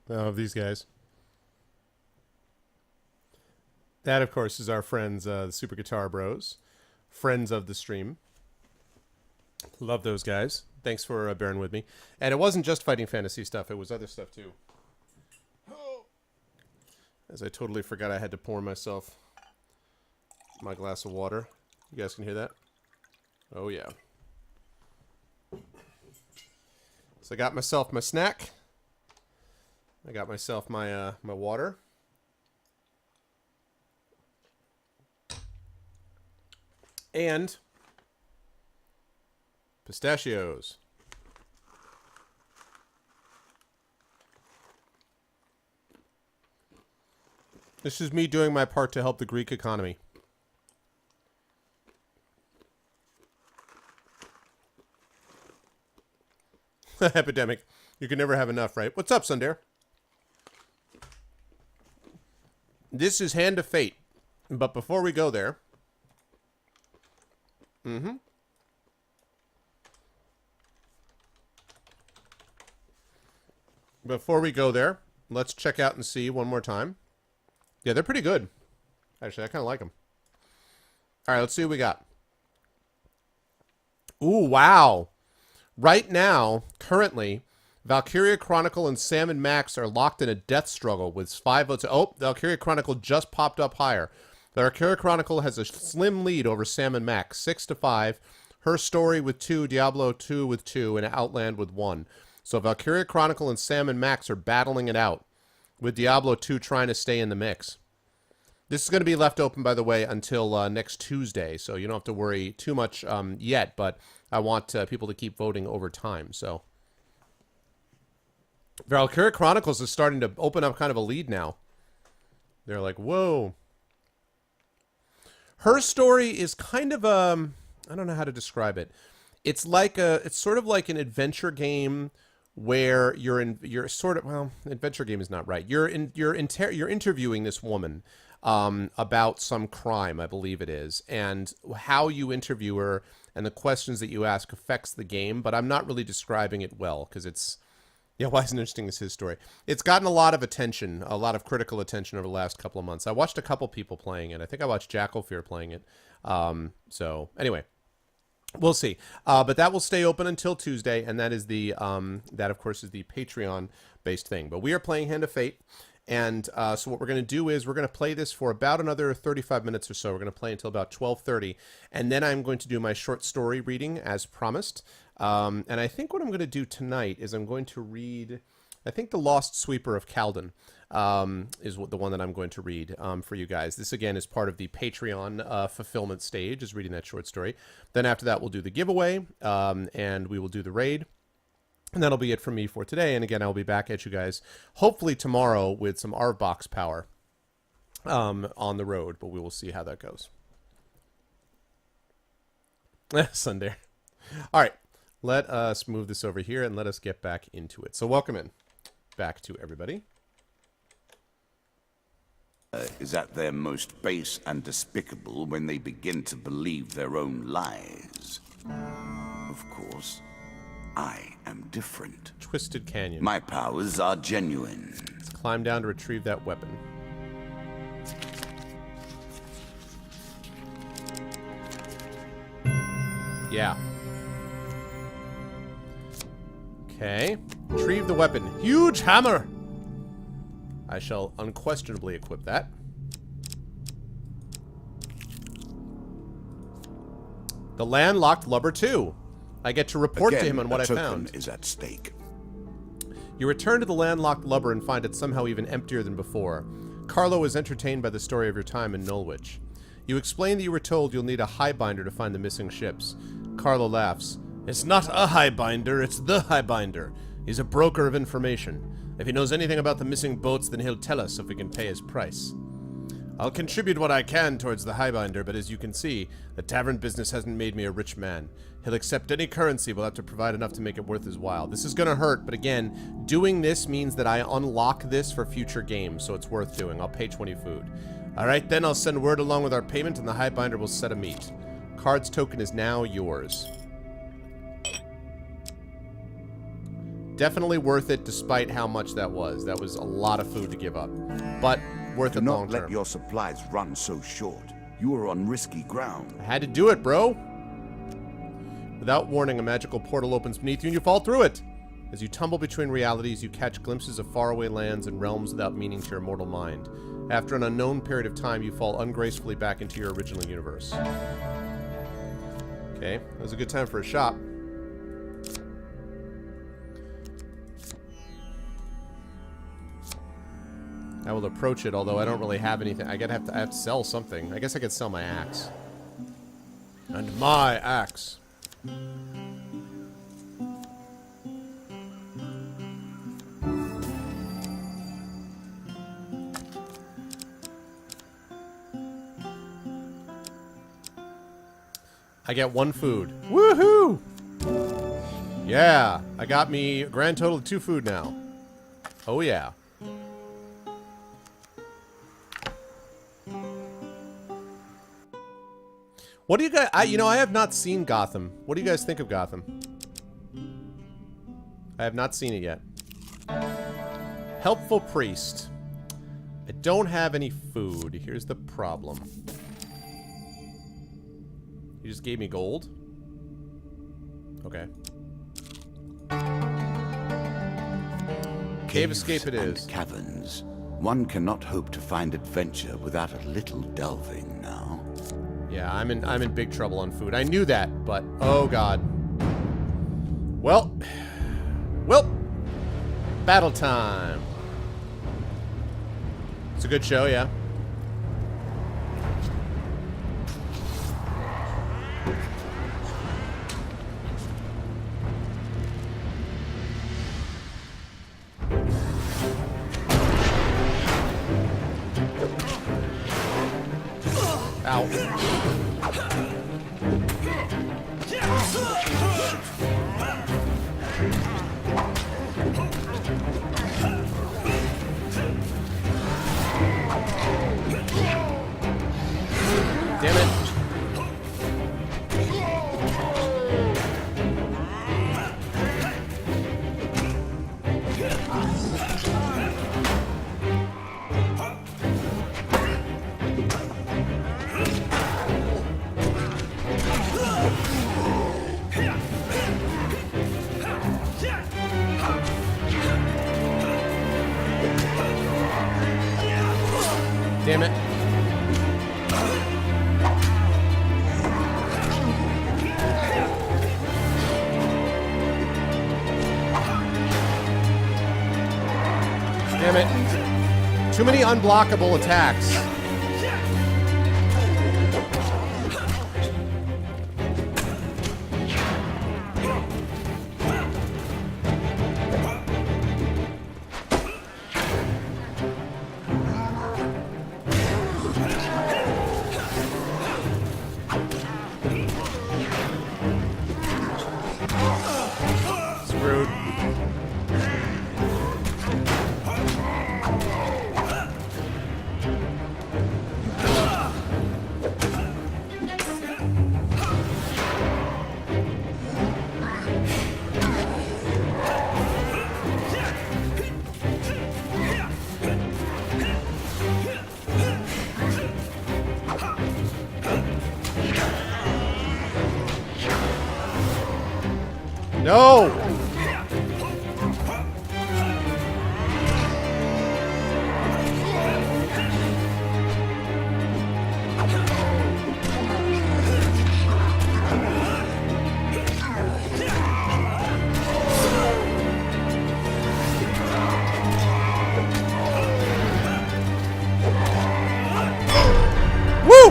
Of these guys. That, of course, is our friends, the Super Guitar Bros. Friends of the stream. Love those guys. Thanks for bearing with me. And it wasn't just Fighting Fantasy stuff. It was other stuff, too. As I totally forgot I had to pour myself my glass of water. You guys can hear that? Oh, yeah. So I got myself my snack. I got myself my my water. And pistachios. This is me doing my part to help the Greek economy. Epidemic. You can never have enough, right? What's up, Sundare? This is Hand of Fate. But before we go there... Before we go there, let's check out and see one more time. Yeah, they're pretty good. Actually, I kind of like them. All right, let's see what we got. Ooh, wow. Right now, currently, Valkyria Chronicle and Sam & Max are locked in a death struggle with 5 votes. Oh, Valkyria Chronicle just popped up higher. Valkyria Chronicle has a slim lead over Sam & Max, 6-5. Her Story with 2, Diablo 2 with 2, and Outland with 1. So Valkyria Chronicle and Sam & Max are battling it out, with Diablo 2 trying to stay in the mix. This is going to be left open, by the way, until next Tuesday, so you don't have to worry too much yet, but I want people to keep voting over time, so. Valkyria Chronicles is starting to open up kind of a lead now. They're like, whoa. Her Story is kind of I don't know how to describe it. It's sort of like an adventure game where you're sort of, well, adventure game is not right. You're interviewing this woman about some crime, I believe it is, and how you interview her and the questions that you ask affects the game, but I'm not really describing it well because it's, yeah, why isn't it interesting as his story? It's gotten a lot of attention, a lot of critical attention over the last couple of months. I watched a couple people playing it. I think I watched Jackalfear playing it. So anyway, we'll see. But that will stay open until Tuesday, and that is that of course is the Patreon-based thing. But we are playing Hand of Fate, and so what we're going to do is we're going to play this for about another 35 minutes or so. We're going to play until about 12:30, and then I'm going to do my short story reading as promised. And I think what I'm going to do tonight is I'm going to read, I think The Lost Sweeper of Calden is the one that I'm going to read for you guys. This, again, is part of the Patreon fulfillment stage, is reading that short story. Then after that, we'll do the giveaway, and we will do the raid. And that'll be it from me for today. And again, I'll be back at you guys hopefully tomorrow with some ARVBox power on the road, but we will see how that goes. Sunday. All right. Let us move this over here and let us get back into it. So welcome in back to everybody. Is at their most base and despicable when they begin to believe their own lies. Of course, I am different. Twisted Canyon. My powers are genuine. Let's climb down to retrieve that weapon. Yeah. Okay. Retrieve the weapon. Huge hammer! I shall unquestionably equip that. The landlocked lubber 2. I get to report to him on what I found. Is at stake. You return to the landlocked lubber and find it somehow even emptier than before. Carlo is entertained by the story of your time in Nulwich. You explain that you were told you'll need a highbinder to find the missing ships. Carlo laughs. It's not a highbinder, it's the highbinder. He's a broker of information. If he knows anything about the missing boats, then he'll tell us if we can pay his price. I'll contribute what I can towards the highbinder, but as you can see, the tavern business hasn't made me a rich man. He'll accept any currency, we'll have to provide enough to make it worth his while. This is gonna hurt, but again, doing this means that I unlock this for future games, so it's worth doing. I'll pay 20 food. Alright, then I'll send word along with our payment, and the highbinder will set a meet. Card's token is now yours. Definitely worth it despite how much that was. That was a lot of food to give up. But worth Do it long not let term. your supplies run so short. You are on risky ground. I had to do it, bro. Without warning, a magical portal opens beneath you and you fall through it. As you tumble between realities, you catch glimpses of faraway lands and realms without meaning to your mortal mind. After an unknown period of time, you fall ungracefully back into your original universe. Okay, that was a good time for a shop. I will approach it, although I don't really have anything. I have to sell something. I guess I could sell my axe. And my axe. I get 1 food. Woohoo! Yeah, I got me a grand total of 2 food now. Oh yeah. What do you guys... I have not seen Gotham. What do you guys think of Gotham? I have not seen it yet. Helpful priest. I don't have any food. Here's the problem. You just gave me gold? Okay. Cave escape it is. Caverns. One cannot hope to find adventure without a little delving now. Yeah, I'm in big trouble on food. I knew that, but oh god. Well, battle time. It's a good show, yeah. Ow. Damn it. Damn it. Damn it. Too many unblockable attacks. Screwed. No! Woo!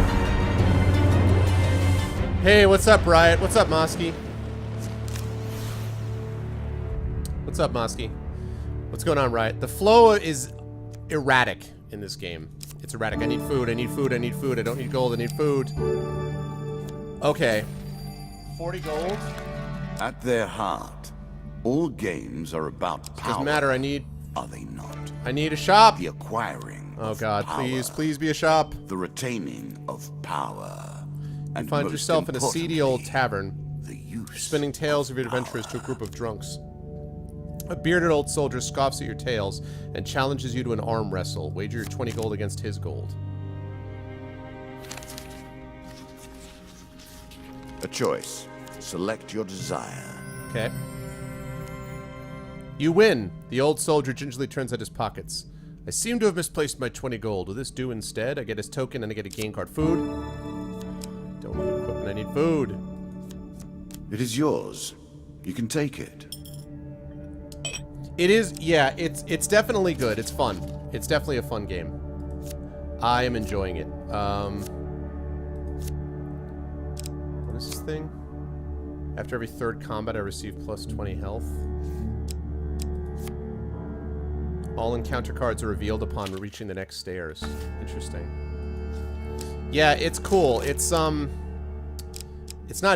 Hey, what's up, Riot? What's up, Mosky? What's up, Mosky? What's going on, Riot? The flow is erratic in this game. It's erratic. I need food, I need food, I need food. I don't need gold, I need food. Okay. 40 gold? At their heart, all games are about power. Doesn't matter, I need... Are they not? I need a shop! The acquiring Oh of god, power, please, please be a shop. the retaining of power, and Find most yourself in a seedy old importantly, tavern, the use spinning tales of your of adventures to a power. group of drunks. A bearded old soldier scoffs at your tales and challenges you to an arm wrestle. Wager your 20 gold against his gold. A choice. Select your desire. Okay. You win. The old soldier gingerly turns out his pockets. I seem to have misplaced my 20 gold. Will this do instead? I get his token and I get a game card. Food. Don't need equipment. I need food. It is yours. You can take it. It is, yeah, it's definitely good. It's fun. It's definitely a fun game. I am enjoying it. What is this thing? After every third combat, I receive plus 20 health. All encounter cards are revealed upon reaching the next stairs. Interesting. Yeah, it's cool. It's not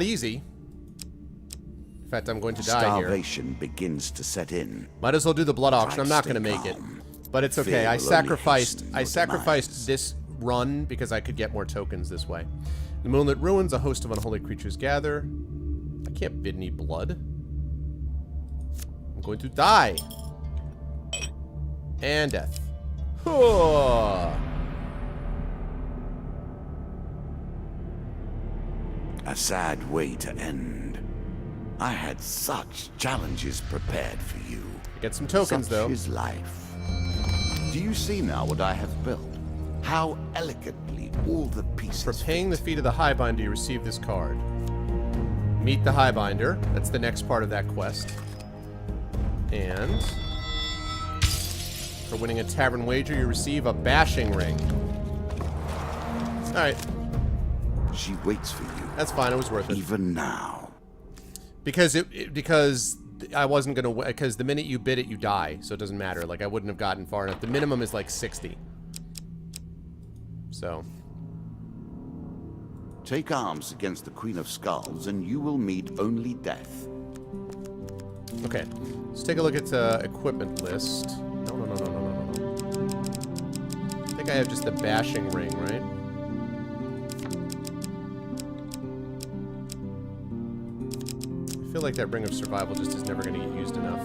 easy. In fact, I'm going to die here. Starvation begins to set in. Might as well do the blood auction. I'm not Stay going to make it. calm. But it's okay. Fear I will only sacrificed hasten your sacrificed demise. this run because I could get more tokens this way. The moonlit ruins, a host of unholy creatures gather. I can't bid any blood. I'm going to die. And death. A sad way to end. I had such challenges prepared for you. Get some tokens, Such though. is life. Do you see now what I have built? How elegantly all the pieces For paying the fee to the Highbinder, you receive this card. Meet the Highbinder. That's the next part of that quest. And for winning a tavern wager, you receive a bashing ring. Alright, She waits for you, that's fine. It was worth it. even now. Because because I wasn't gonna because the minute you bid it, you die. So it doesn't matter. Like I wouldn't have gotten far enough. The minimum is like 60. So Take arms against the Queen of Skulls, and you will meet only death. okay, let's take a look at equipment list. No. I think I have just the bashing ring, right? I feel like that Ring of Survival just is never going to get used enough.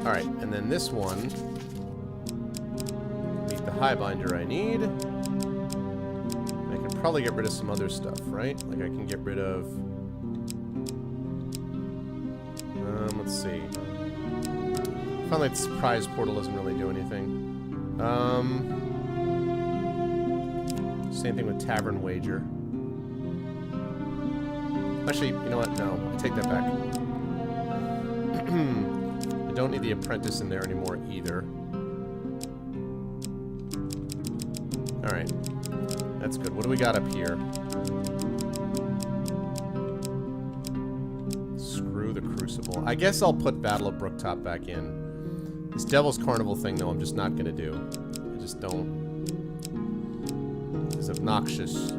Alright, and then this one. Meet the Highbinder I need. I can probably get rid of some other stuff, right? Like I can get rid of... let's see. I find like the surprise portal doesn't really do anything. Same thing with Tavern Wager. Actually, you know what? No, I take that back. I don't need the apprentice in there anymore either. Alright. That's good. What do we got up here? Screw the Crucible. I guess I'll put Battle of Brooktop back in. This Devil's Carnival thing, though, I'm just not going to do. I just don't. It's obnoxious.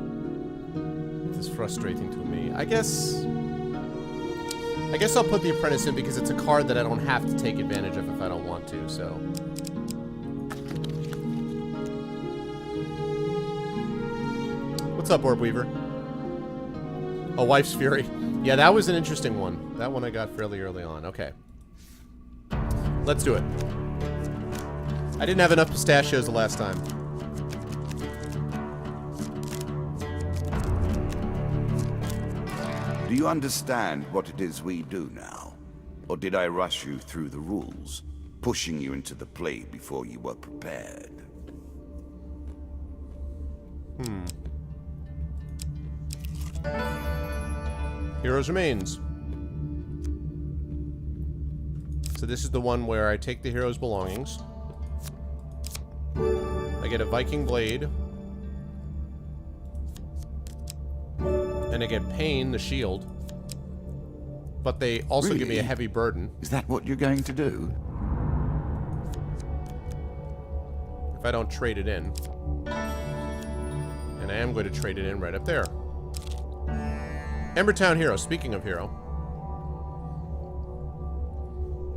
It's frustrating to me. I guess I'll put the Apprentice in because it's a card that I don't have to take advantage of if I don't want to, so. What's up, Orb Weaver? Oh, Wife's Fury. Yeah, that was an interesting one. That one I got fairly early on. Okay. Let's do it. I didn't have enough pistachios the last time. Do you understand what it is we do now? Or did I rush you through the rules, pushing you into the play before you were prepared? Heroes Remains. So this is the one where I take the hero's belongings. I get a Viking blade. And I get Pain, the shield. But they also give me a Really? heavy burden. Is that what you're going to do? If I don't trade it in. And I am going to trade it in right up there. Embertown Hero, speaking of hero.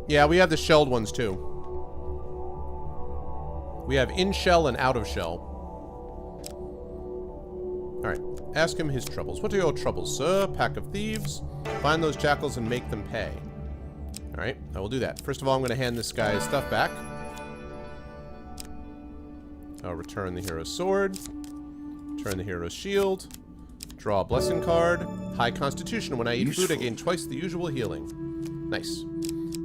Yeah, we have the shelled ones too. We have in shell and out of shell. Alright, ask him his troubles. What are your troubles, sir? Pack of thieves. Find those jackals and make them pay. Alright, I will do that. First of all, I'm going to hand this guy's stuff back. I'll return the hero's sword. Turn the hero's shield. Draw a blessing card. High constitution. When I eat food, I gain twice the usual healing. Nice.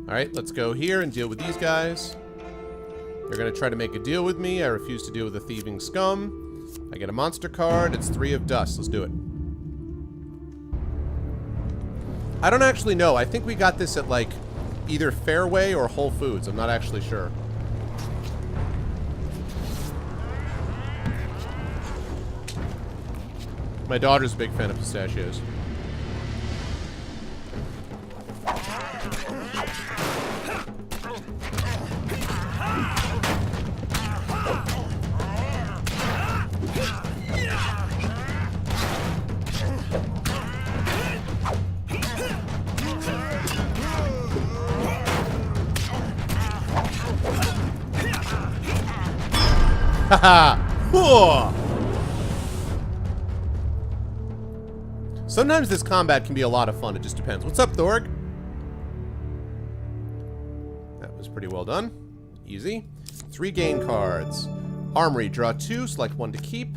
Alright, let's go here and deal with these guys. They're going to try to make a deal with me. I refuse to deal with the thieving scum. I get a monster card. It's 3 of dust. Let's do it. I don't actually know. I think we got this at, like, either Fairway or Whole Foods. I'm not actually sure. My daughter's a big fan of pistachios. Haha! Sometimes this combat can be a lot of fun. It just depends. What's up, Thorg? That was pretty well done. Easy. 3 gain cards. Armory. Draw 2. Select 1 to keep.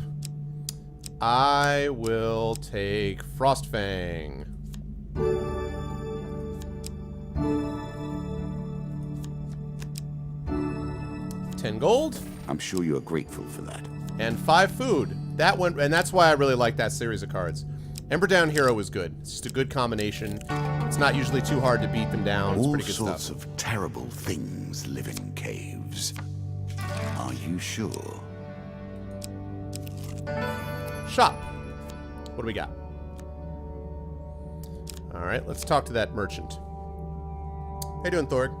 I will take Frostfang. 10 gold. I'm sure you're grateful for that. And 5 food. That one, and that's why I really like that series of cards. Ember Down Hero is good. It's just a good combination. It's not usually too hard to beat them down. It's pretty good stuff. All sorts of terrible things live in caves. Are you sure? Shop. What do we got? Alright, let's talk to that merchant. How you doing, Thorg?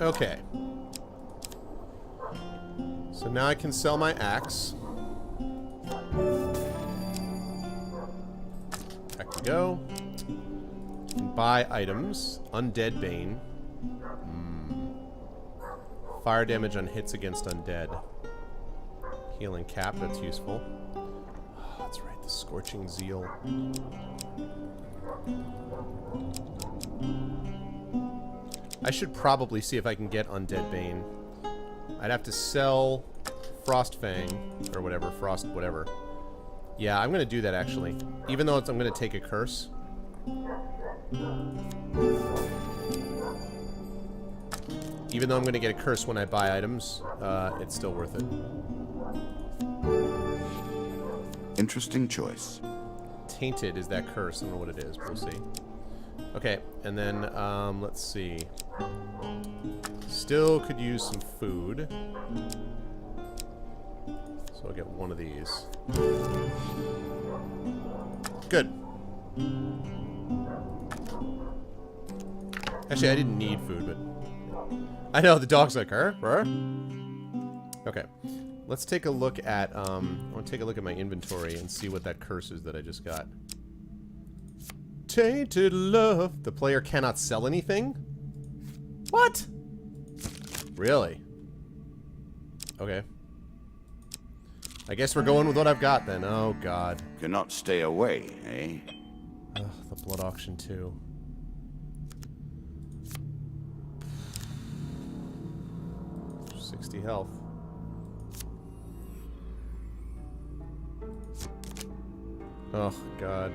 Okay. So now I can sell my axe. Back we go. Can buy items. Undead Bane. Fire damage on hits against undead. Healing cap, that's useful. Oh, that's right, the Scorching Zeal. I should probably see if I can get Undead Bane. I'd have to sell Frostfang, or whatever, Frost whatever. Yeah, I'm gonna do that actually. Even though I'm gonna take a curse. Even though I'm gonna get a curse when I buy items, it's still worth it. Interesting choice. Tainted is that curse. I don't know what it is, but we'll see. Okay, and then, let's see. Still could use some food. So I'll get one of these. Good. Actually, I didn't need food, but... I know, the dog's like, her? Okay. Let's take a look at, I want to take a look at my inventory and see what that curse is that I just got. Tainted love. The player cannot sell anything? What? Really? Okay. I guess we're going with what I've got then. Oh, God. Cannot stay away, eh? Ugh, the blood auction, too. $60 health. Oh, God.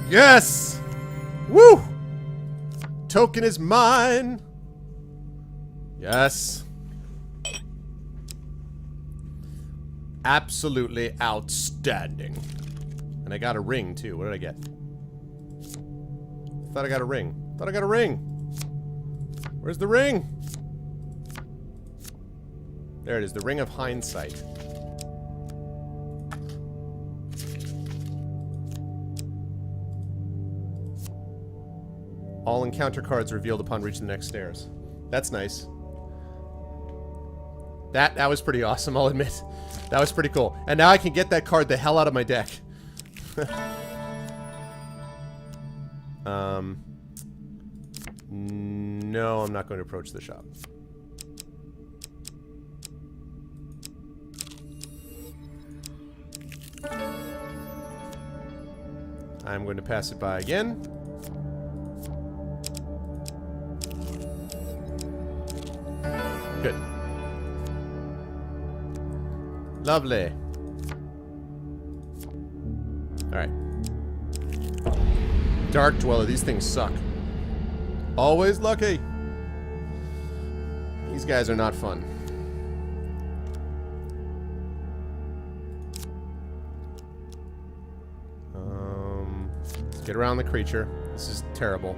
Yes! Woo! Token is mine! Yes. Absolutely outstanding. And I got a ring, too. What did I get? Thought I got a ring. Thought I got a ring! Where's the ring? There it is, the Ring of Hindsight. All encounter cards revealed upon reaching the next stairs. That's nice. That was pretty awesome, I'll admit. That was pretty cool. And now I can get that card the hell out of my deck. No, I'm not going to approach the shop. I'm going to pass it by again. Good. Lovely. Alright. Dark Dweller. These things suck. Always lucky. These guys are not fun. Let's get around the creature. This is terrible.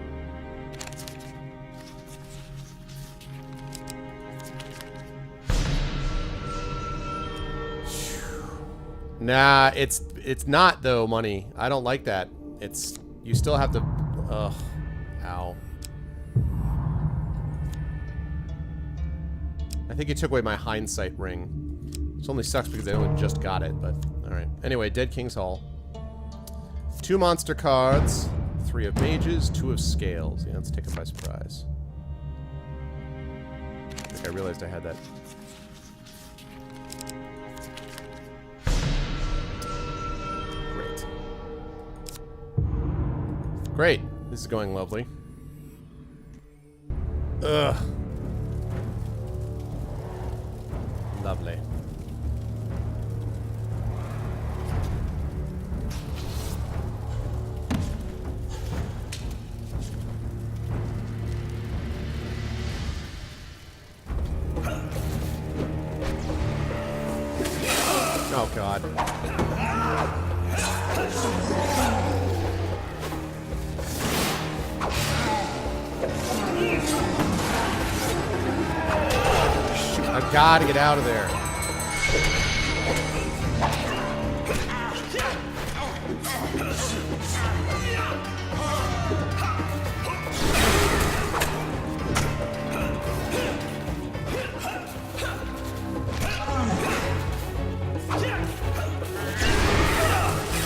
Nah, it's not though, money. I don't like that. It's you still have to ugh. Ow. I think he took away my hindsight ring. Which only sucks because I only just got it, but alright. Anyway, Dead King's Hall. 2 monster cards, 3 of mages, 2 of scales. Yeah, let's take it by surprise. I think I realized I had that. Great. This is going lovely. Ugh. Lovely. Oh, God. I've got to get out of there.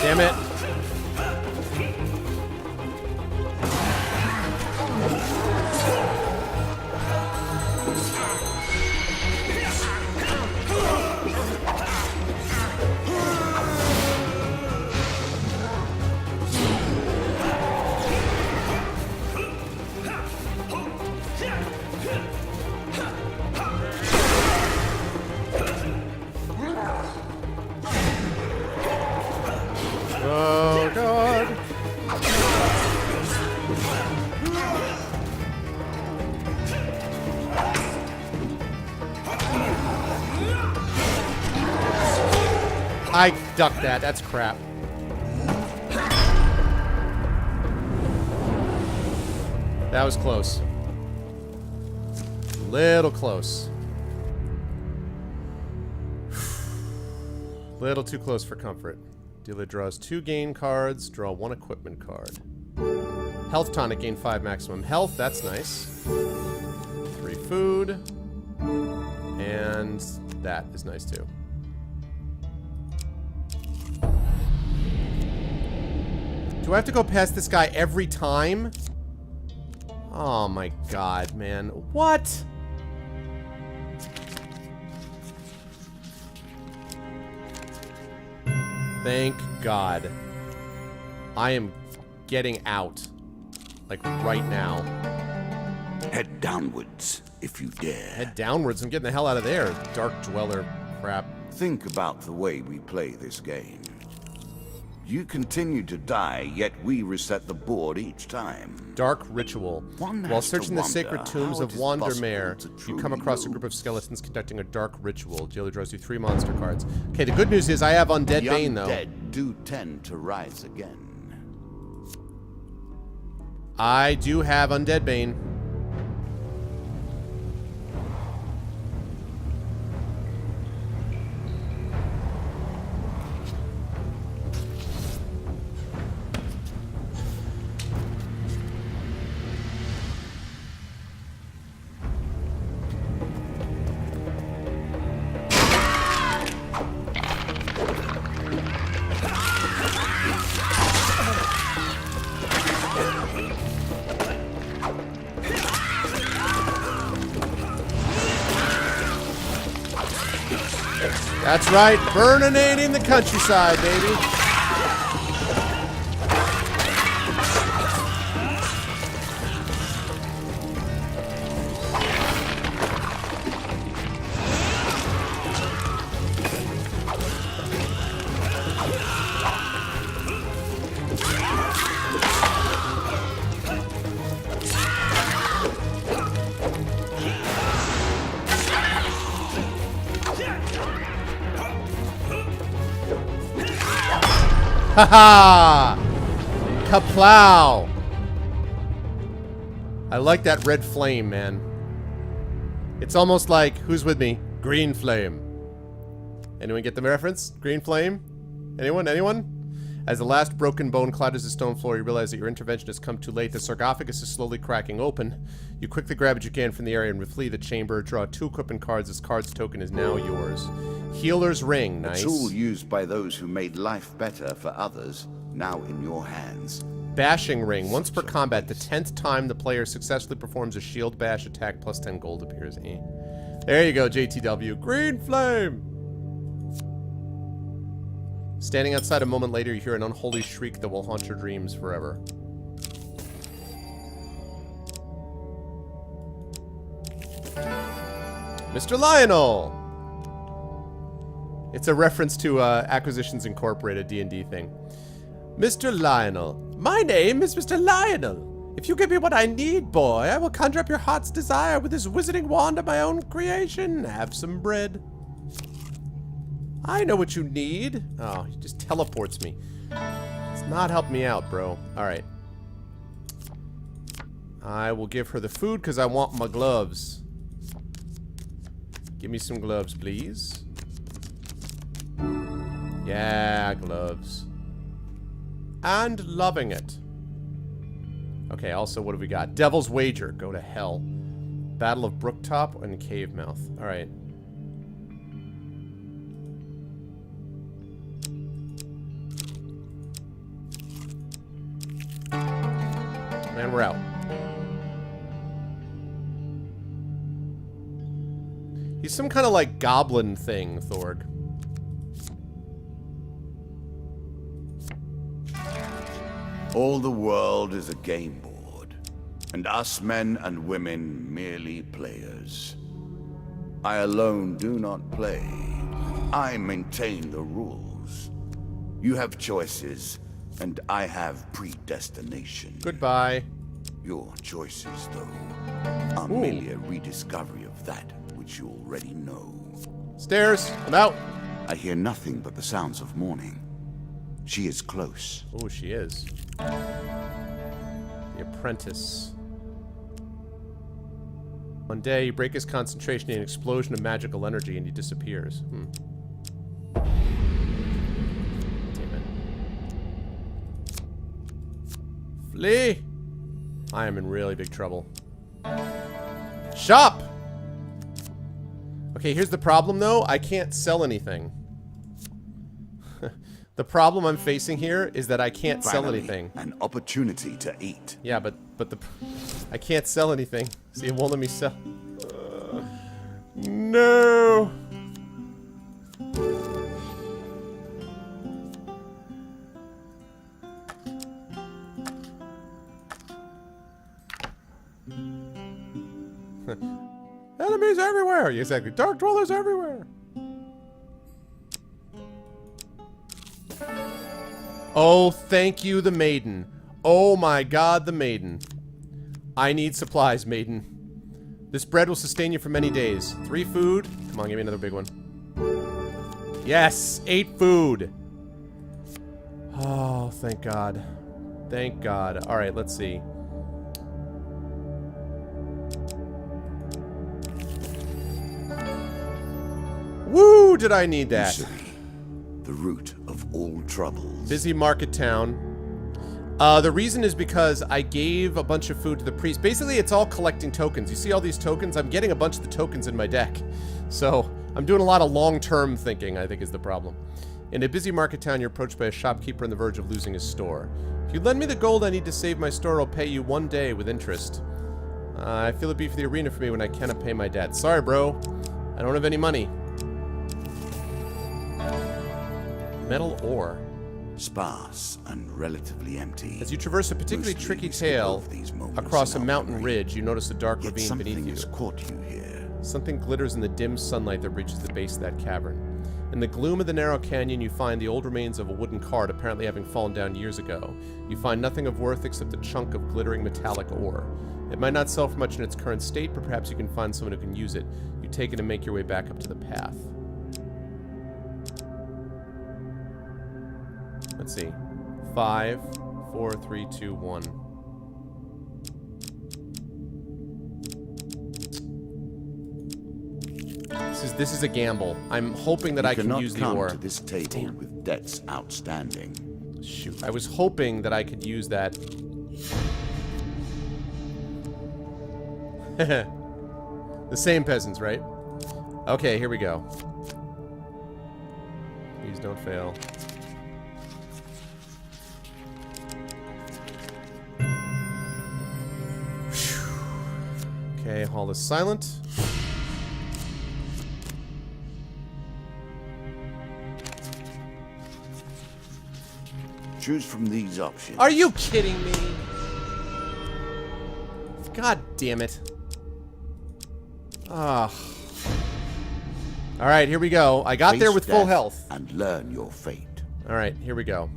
Damn it. Oh, God. I ducked that. That's crap. That was close. Little close. Little too close for comfort. Dealer draws 2 gain cards, draw 1 equipment card. Health tonic, gain 5 maximum health, that's nice. 3 food. And that is nice too. Do I have to go past this guy every time? Oh my God, man. What? Thank God. I am getting out. Like, right now. Head downwards, if you dare. Head downwards? I'm getting the hell out of there. Dark Dweller crap. Think about the way we play this game. You continue to die, yet we reset the board each time. Dark Ritual. One While has to searching the wonder sacred tombs how of it is Wandermere, possible to you come truly across a know. group of skeletons conducting a dark ritual. Dealer draws you 3 monster cards. Okay, the good news is I have Undead The Bane, though. undead do tend to rise again. I do have Undead Bane. That's right, burninating the countryside, baby. Ha ha! Kaplow! I like that red flame, man. It's almost like, who's with me? Green flame. Anyone get the reference? Green flame? Anyone? Anyone? As the last broken bone clatters the stone floor, you realize that your intervention has come too late. The sarcophagus is slowly cracking open. You quickly grab what you can from the area and flee the chamber. Draw 2 equipment cards. This card's token is now yours. Healer's Ring. Nice. A tool used by those who made life better for others, now in your hands. Bashing Ring. Once per combat, the 10th time the player successfully performs a shield bash attack, plus 10 gold appears. There you go, JTW. Green flame! Standing outside a moment later, you hear an unholy shriek that will haunt your dreams forever. Mr. Lionel! It's a reference to Acquisitions Incorporated D&D thing. Mr. Lionel. My name is Mr. Lionel. If you give me what I need, boy, I will conjure up your heart's desire with this wizarding wand of my own creation. Have some bread. I know what you need. Oh, he just teleports me. It's not helping me out, bro. Alright. I will give her the food because I want my gloves. Give me some gloves, please. Yeah, gloves. And loving it. Okay, also, what have we got? Devil's Wager. Go to hell. Battle of Brooktop and Cavemouth. Alright. And we're out. He's some kind of like goblin thing, Thorg. All the world is a game board, and us men and women merely players. I alone do not play. I maintain the rules. You have choices, and I have predestination. Goodbye. Your choices, though, are merely a rediscovery of that which you already know. Stairs. I'm out. I hear nothing but the sounds of morning. She is close. Oh, she is. The apprentice. One day, you break his concentration in an explosion of magical energy and he disappears. Damn it. Flee! I am in really big trouble. Shop! Okay, here's the problem, though. I can't sell anything. The problem I'm facing here is that I can't sell anything. An opportunity to eat. Yeah, but I can't sell anything. See, it won't let me sell. No. Enemies everywhere. Exactly. Dark dwellers everywhere. Oh, thank you, the maiden. Oh my god, the maiden. I need supplies, maiden. This bread will sustain you for many days. 3 food. Come on, give me another big one. Yes, 8 food. Oh, thank god. Thank god. Alright, let's see. Woo, did I need that? The root of all troubles. Busy market town. The reason is because I gave a bunch of food to the priest. Basically, it's all collecting tokens. You see all these tokens? I'm getting a bunch of the tokens in my deck. So, I'm doing a lot of long-term thinking, I think is the problem. In a busy market town, you're approached by a shopkeeper on the verge of losing his store. If you lend me the gold I need to save my store, I'll pay you 1 day with interest. I feel it'd be for the arena for me when I cannot pay my debt. Sorry, bro. I don't have any money. Metal ore. Sparse and relatively empty. As you traverse a particularly Mostly tricky we skip trail over these moments across a in our mountain memory. ridge, you notice a dark Yet ravine something beneath has you. caught you here. Something glitters in the dim sunlight that reaches the base of that cavern. In the gloom of the narrow canyon, you find the old remains of a wooden cart apparently having fallen down years ago. You find nothing of worth except a chunk of glittering metallic ore. It might not sell for much in its current state, but perhaps you can find someone who can use it. You take it and make your way back up to the path. Let's see. 5, 4, 3, 2, 1. This is a gamble. I'm hoping that I can use the ore. You cannot come to this table with debts outstanding. Shoot. I was hoping that I could use that. The same peasants, right? Okay, here we go. Please don't fail. Okay, hall is silent. Choose from these options. Are you kidding me? God damn it. Ah. Alright, here we go. I got Face there with full death health. and learn your fate. Alright, here we go.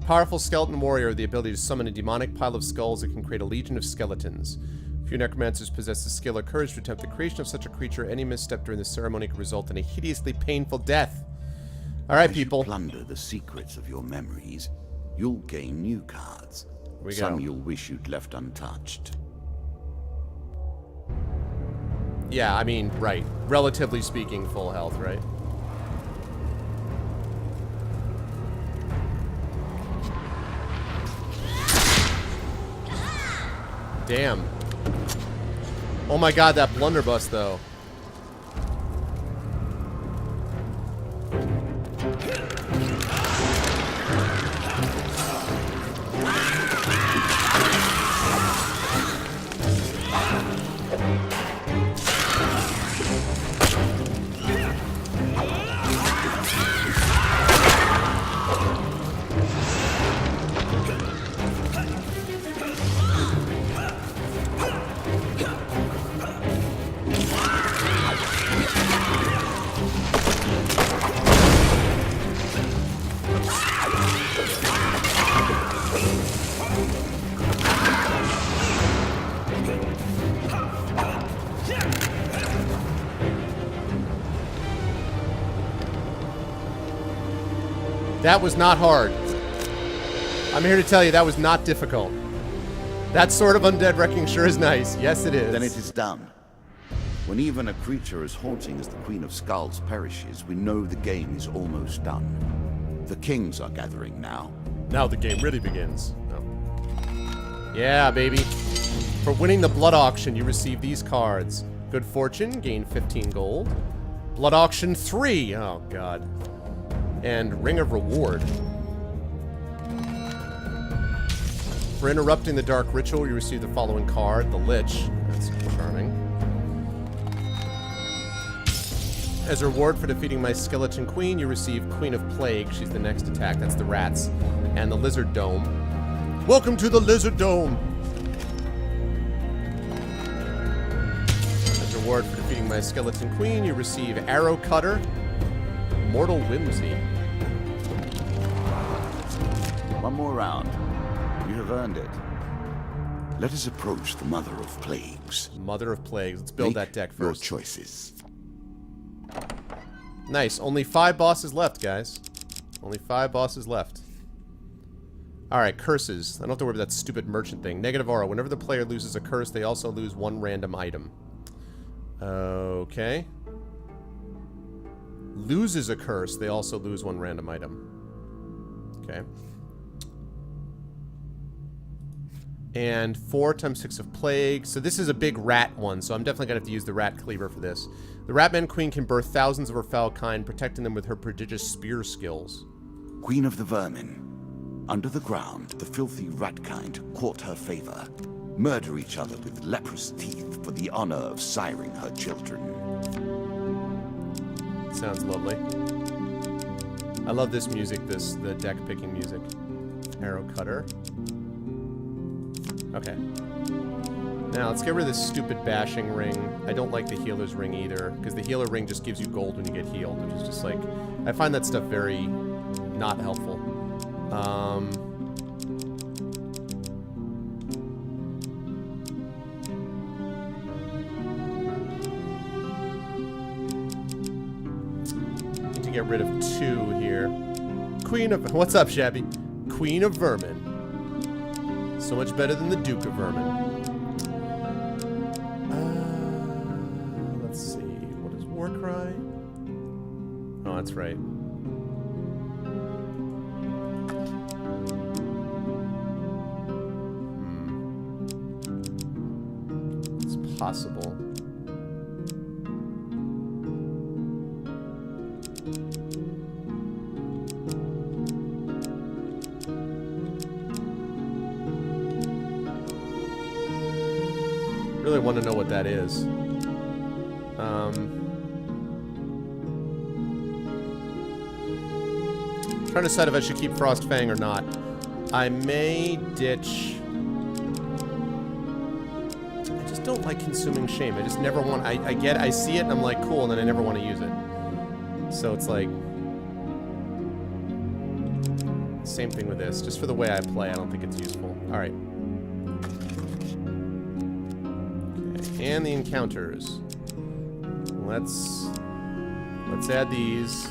Powerful skeleton warrior with the ability to summon a demonic pile of skulls that can create a legion of skeletons. Few necromancers possess the skill or courage to attempt the creation of such a creature. Any misstep during the ceremony could result in a hideously painful death. Alright, people. As you plunder the secrets of your memories, you'll gain new cards. Here we Some go. you'll wish you'd left untouched. Yeah, I mean, right. Relatively speaking, full health, right? Damn. Oh my god, that blunderbuss, though. That was not hard. I'm here to tell you that was not difficult. That sort of undead wrecking sure is nice. Yes, it is. Then it is done. When even a creature as haunting as the Queen of Skulls perishes, we know the game is almost done. The kings are gathering now. Now the game really begins. No. Yeah, baby. For winning the blood auction, you receive these cards. Good fortune, gain 15 gold. Blood auction 3. Oh, God. And Ring of Reward. For interrupting the dark ritual, you receive the following card, the Lich. That's charming. As a reward for defeating my Skeleton Queen, you receive Queen of Plague. She's the next attack. That's the rats. And the Lizard Dome. Welcome to the Lizard Dome! As a reward for defeating my Skeleton Queen, you receive Arrow Cutter, Mortal Whimsy. One more round. You have earned it. Let us approach the Mother of Plagues. Mother of Plagues. Let's build that deck Your first. choices. Nice. Only 5 bosses left, guys. Only 5 bosses left. Alright, curses. I don't have to worry about that stupid merchant thing. Negative aura. Whenever the player loses a curse, they also lose 1 random item. Okay. Loses a curse, they also lose 1 random item. Okay. And 4 times 6 of plague. So this is a big rat one, so I'm definitely going to have to use the rat cleaver for this. The Ratman Queen can birth thousands of her foul kind, protecting them with her prodigious spear skills. Queen of the Vermin. Under the ground, the filthy rat kind court her favor. Murder each other with leprous teeth for the honor of siring her children. Sounds lovely. I love this music, the deck picking music. Arrow cutter. Okay. Now, let's get rid of this stupid bashing ring. I don't like the healer's ring either, because the healer ring just gives you gold when you get healed, which is just like... I find that stuff very not helpful. Need to get rid of 2 here. Queen of... What's up, Shabby? Queen of Vermin. So much better than the Duke of Vermin. Let's see. What is Warcry? Oh, that's right. It's possible. Really want to know what that is. Trying to decide if I should keep Frostfang or not. I may ditch... I just don't like consuming shame. I just never want... I see it and I'm like, cool, and then I never want to use it. So it's like... Same thing with this. Just for the way I play, I don't think it's useful. Alright. Okay, and the encounters. Let's add these.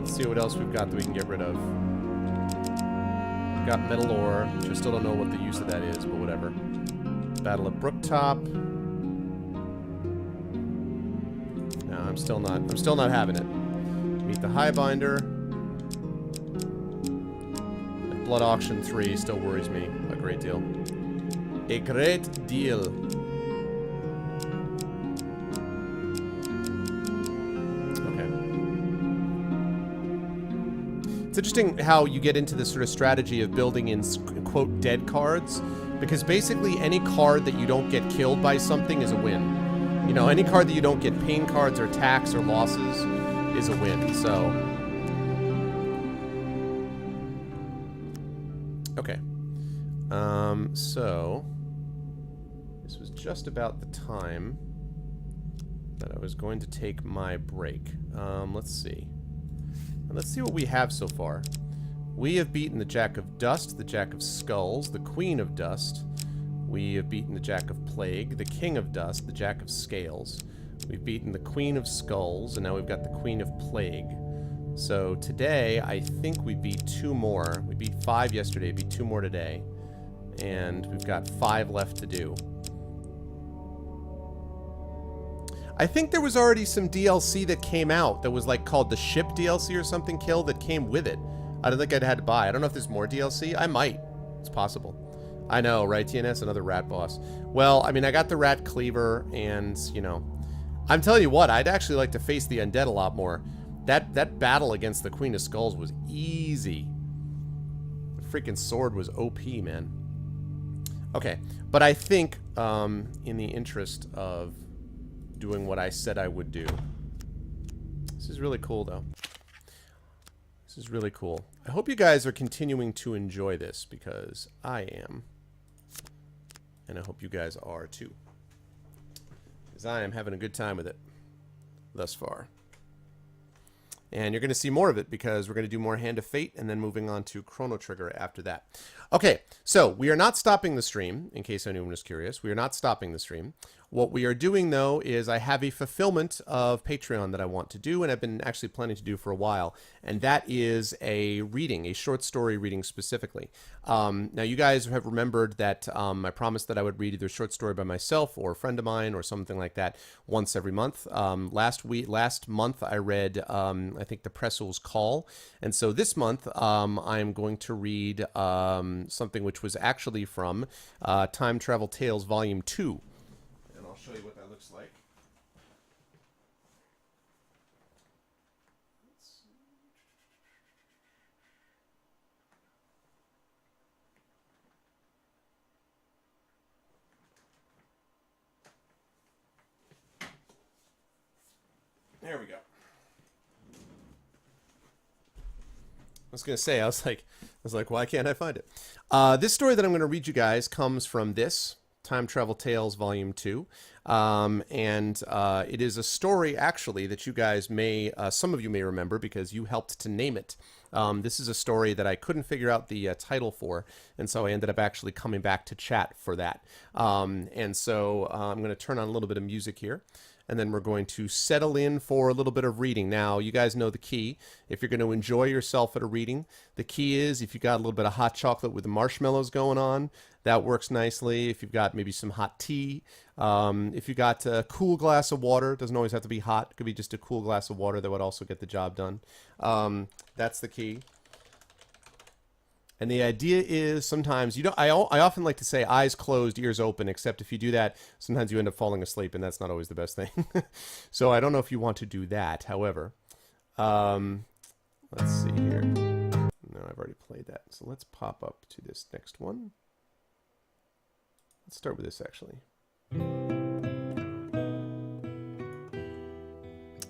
See what else we've got that we can get rid of. We've got metal ore, which I still don't know what the use of that is, but whatever. Battle of Brooktop. No, I'm still not having it. Meet the Highbinder. And Blood Auction 3 still worries me a great deal. A great deal. It's interesting how you get into this sort of strategy of building in, quote, dead cards, because basically any card that you don't get killed by something is a win. You know, any card that you don't get pain cards or attacks or losses is a win, so... Okay. So... This was just about the time that I was going to take my break. Let's see. Let's see what we have so far. We have beaten the Jack of Dust, the Jack of Skulls, the Queen of Dust. We have beaten the Jack of Plague, the King of Dust, the Jack of Scales. We've beaten the Queen of Skulls, and now we've got the Queen of Plague. So today, I think we beat 2 more. We beat 5 yesterday, beat 2 more today. And we've got 5 left to do. I think there was already some DLC that came out that was like called the Ship DLC or something, Kill, that came with it. I don't think I'd had to buy. I don't know if there's more DLC. I might. It's possible. I know, right, TNS? Another rat boss. Well, I mean, I got the Rat Cleaver, and, you know... I'm telling you what, I'd actually like to face the undead a lot more. That battle against the Queen of Skulls was easy. The freaking sword was OP, man. Okay, but I think, in the interest of doing what I said I would do... This is really cool, though. This is really cool. I hope you guys are continuing to enjoy this, because I am. And I hope you guys are, too. Because I am having a good time with it. Thus far. And you're going to see more of it, because we're going to do more Hand of Fate, and then moving on to Chrono Trigger after that. Okay, so we are not stopping the stream, in case anyone was curious. We are not stopping the stream. What we are doing, though, is I have a fulfillment of Patreon that I want to do, and I've been actually planning to do for a while, and that is a reading, a short story reading specifically. Now, you guys have remembered that I promised that I would read either a short story by myself or a friend of mine or something like that once every month. Last month, I read, I think, The Pressel's Call, and so this month, I'm going to read something which was actually from Time Travel Tales Volume 2. Show you what that looks like. There we go. I was going to say, I was like, why can't I find it? This story that I'm going to read you guys comes from this, Time Travel Tales Volume 2. It is a story, actually, that you guys may, some of you may remember because you helped to name it. This is a story that I couldn't figure out the title for, and so I ended up actually coming back to chat for that. I'm going to turn on a little bit of music here. And then we're going to settle in for a little bit of reading. Now, you guys know the key. If you're going to enjoy yourself at a reading, the key is if you got a little bit of hot chocolate with the marshmallows going on, that works nicely. If you've got maybe some hot tea, if you got a cool glass of water, it doesn't always have to be hot. It could be just a cool glass of water that would also get the job done. That's the key. And the idea is sometimes, I often like to say eyes closed, ears open, except if you do that, sometimes you end up falling asleep, and that's not always the best thing. So I don't know if you want to do that, however. Let's see here. No, I've already played that. So let's pop up to this next one. Let's start with this, actually.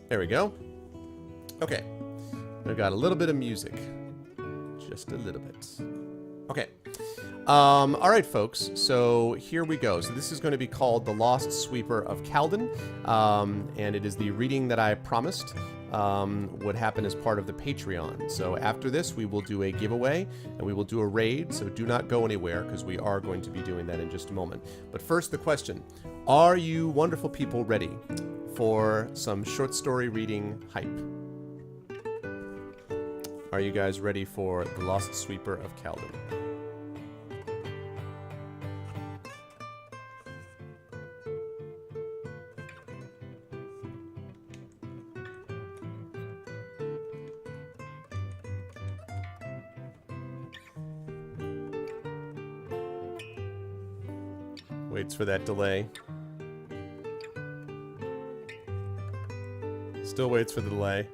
There we go. Okay. I've got a little bit of music. Just a little bit. Okay. All right, folks. So here we go. So this is going to be called The Lost Sweeper of Kaldin. And it is the reading that I promised would happen as part of the Patreon. So after this, we will do a giveaway and we will do a raid. So do not go anywhere because we are going to be doing that in just a moment. But first, the question. Are you wonderful people ready for some short story reading hype? Are you guys ready for The Lost Sweeper of Kaldin? Waits for that delay. Still waits for the delay.